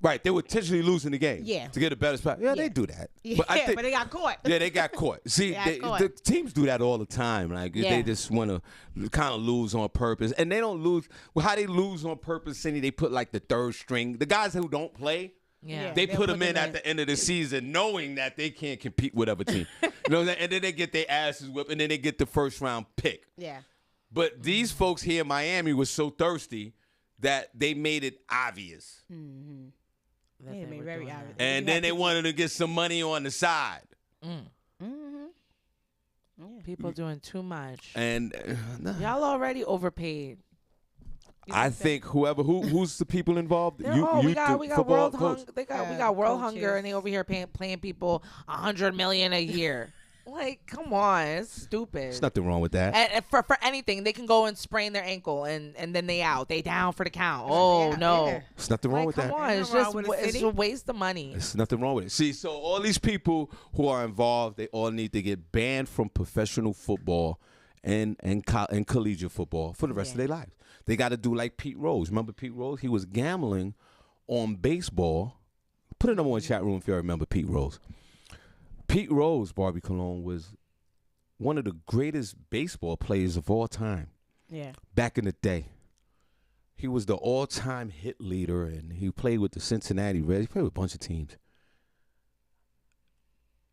right. They were intentionally losing the game. Yeah. To get a better spot. Yeah, they do that. Yeah, But I think, but they got caught. yeah, they got caught. See, They got caught. the teams do that all the time. Like Yeah. they just want to kind of lose on purpose, and they don't lose. Well, how they lose on purpose, Cindy? They put like the third string. The guys who don't play. Yeah. They they'll put them in at the end of the season knowing that they can't compete with other team. You know what I'm saying? And then they get their asses whipped, and then they get the first round pick. Yeah. But these folks here in Miami were so thirsty that they made it obvious. Mm-hmm. that They they made were very doing that. obvious. And then they wanted to get some money on the side. Mm-hmm. Yeah. People doing too much. And Y'all already overpaid. I think who's the people involved? We got football world coach? we got world hunger, coaches. and they over here paying people $100 million a year. Like, come on, it's stupid. There's nothing wrong with that. And for anything, they can go and sprain their ankle and then they out. They down for the count. Oh no. Yeah. There's nothing wrong with Come that. on, it's Nothing wrong just with a it's city. a waste of money. There's nothing wrong with it. See, so all these people who are involved, they all need to get banned from professional football and collegiate football for the rest of their lives. They got to do like Pete Rose. Remember Pete Rose? He was gambling on baseball. Put a number one chat room if you remember Pete Rose. Pete Rose, Barbie Cologne, was one of the greatest baseball players of all time. Yeah. Back in the day. He was the all-time hit leader, and he played with the Cincinnati Reds. He played with a bunch of teams.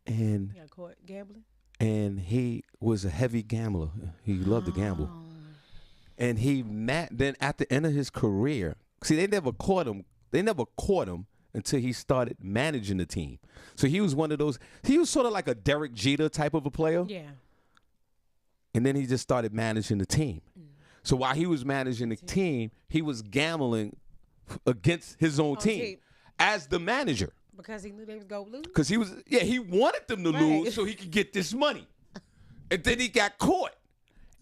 And You got caught gambling? and he was a heavy gambler. He loved to gamble. And then at the end of his career, see, they never caught him. They never caught him until he started managing the team. So he was one of those. He was sort of like a Derek Jeter type of a player. Yeah. And then he just started managing the team. So while he was managing the team, he was gambling against his own team as the manager. Because he knew they was going to lose? Because he wanted them to lose so he could get this money. And then he got caught.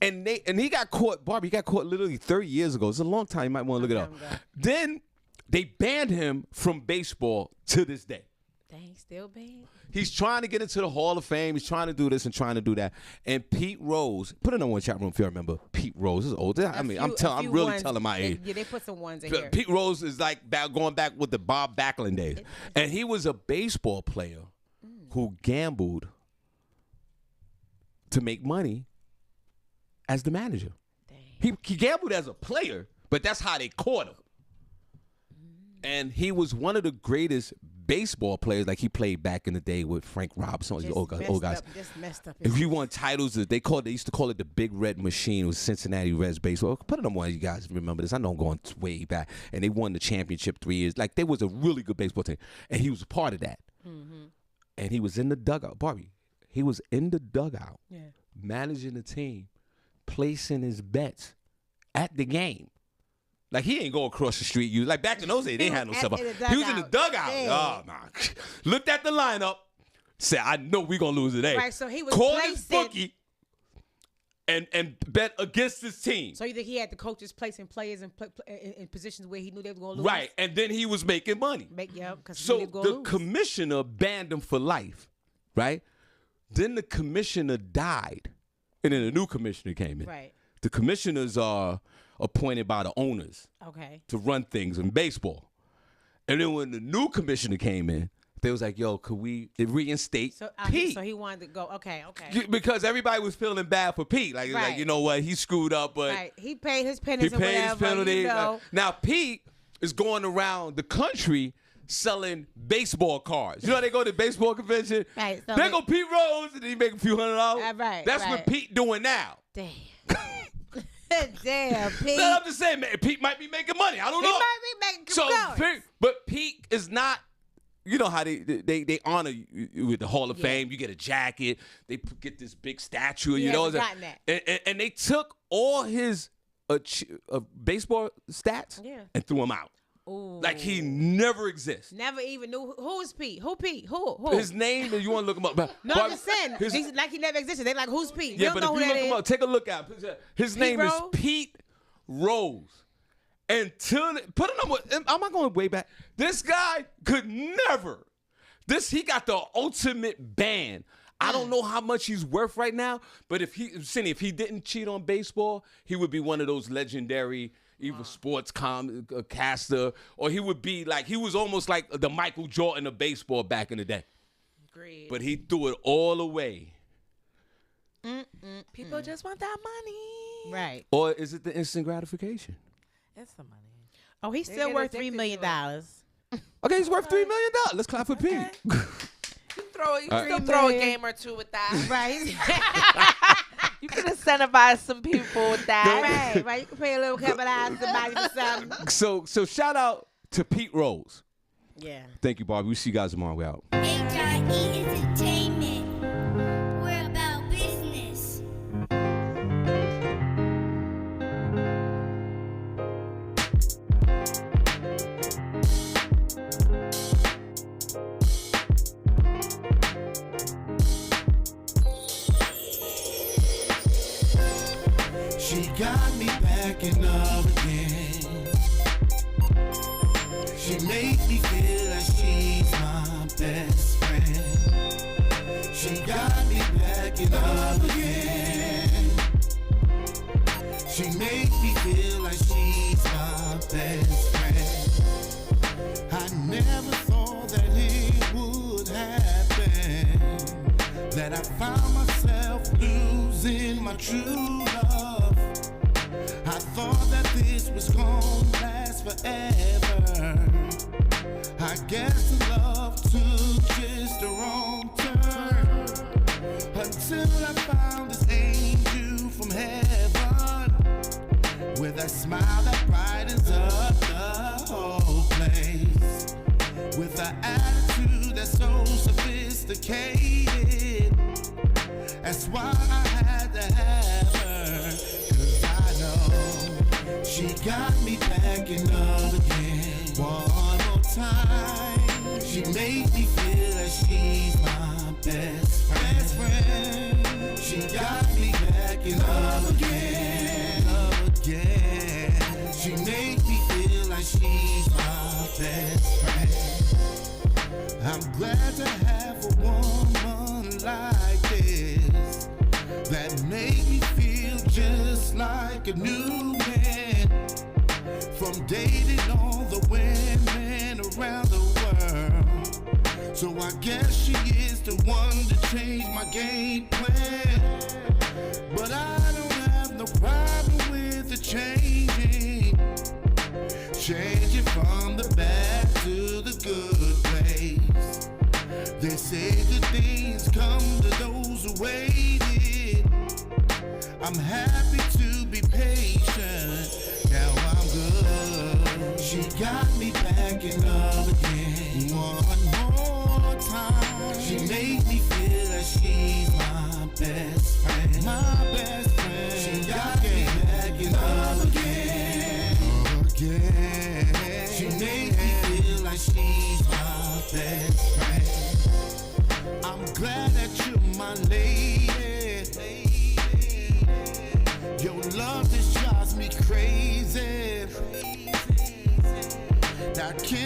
And he got caught, Barbie, he got caught literally 30 years ago. It's a long time. You might want to look it up. Then they banned him from baseball to this day. Dang, still banned? He's trying to get into the Hall of Fame. He's trying to do this and trying to do that. And Pete Rose, put it on one chat room if you remember. Pete Rose is old. I'm really telling my age. Yeah, they put some ones in here. Pete Rose is like going back with the Bob Backlund days. And he was a baseball player who gambled to make money as the manager. He gambled as a player, but that's how they caught him. And he was one of the greatest baseball players. Like he played back in the day with Frank Robinson. These old guys. Just messed up. If you won titles, they used to call it the Big Red Machine. It was Cincinnati Reds baseball. Put it on one of you guys remember this. I know I'm going way back. And they won the championship 3 years. Like they was a really good baseball team. And he was a part of that. Mm-hmm. And he was in the dugout. Barbie, he was in the dugout managing the team, placing his bets at the game. Like, he ain't go across the street. Like, back in those days, they had no stuff. He was in the dugout. Oh, my. Looked at the lineup, said, I know we're going to lose today. Right, so he was called his bookie and bet against his team. So you think he had the coaches placing players in positions where he knew they were going to lose? Right, and then he was making money. So the commissioner banned him for life, right? Then the commissioner died, and then a new commissioner came in. Right. The commissioners are appointed by the owners to run things in baseball. And then when the new commissioner came in, they was like, yo, could we reinstate Pete? So he wanted to go, okay. Because everybody was feeling bad for Pete. Like, you know what, he screwed up, but he paid his penalties and whatever. His penalty. You know. Now, Pete is going around the country selling baseball cards. You know, they go to baseball convention. Right. So there go Pete Rose, and he make a few $100. Right. That's what Pete doing now. Damn. Damn, Pete. No, I'm just saying, man, Pete might be making money. I don't know. He might be making but Pete is not. You know how they honor you with the Hall of Fame. You get a jacket. They get this big statue. He you know, hasn't gotten that. And they took all his baseball stats and threw him out. Ooh. Like he never exists. Never even knew who is Pete. Who Pete? Who? His name. You want to look him up? No, I'm just saying. Like he never existed. They like, who's Pete? Yeah, but if you look him up, take a look at him. His name is Pete Rose. Until put a number. I'm not going way back. This guy could never. He got the ultimate ban. I don't know how much he's worth right now, but if he didn't cheat on baseball, he would be one of those legendary either sports caster, or he would be like, he was almost like the Michael Jordan of baseball back in the day. Agreed. But he threw it all away. People just want that money. Right. Or is it the instant gratification? It's the money. Oh, he's still worth $3 million. Okay, he's worth $3 million. Let's clap for Pete. You can still throw a game or two with that. Right. You can incentivize some people with that. Right. You can pay a little capitalize somebody for something. So shout out to Pete Rose. Yeah. Thank you, Barbie. We'll see you guys tomorrow. We're out. HIE Entertainment. We're about business. She got me back in love again. She made me feel like she's my best friend. She got me back in love again. She made me feel like she's my best friend. I never thought that it would happen, that I found myself losing my true love. I thought that this was gonna last forever. I guess the love took just a wrong turn, until I found this angel from heaven, with a smile that brightens up the whole place, with an attitude that's so sophisticated. That's why I had to have her, 'cause I know she got me back in love again. One more time, she made me feel like she's my best friend. She got me back in love again, love again. She made me feel like she's my best friend. I'm glad to have a woman like this, that made me feel just like a new man. From dating all the women around the world, so I guess she is the one to change my game plan. But I don't have no problem with the changing from the bad to the good place. They say good things come to those who waited. I'm happy to be patient, now I'm good. She got me back in love again. One more time, she made me feel like she's my best friend. My best friend. She got me back in love again. Again. She made me feel like she's my best friend. I'm glad that you're my lady. Your love just drives me crazy. I can't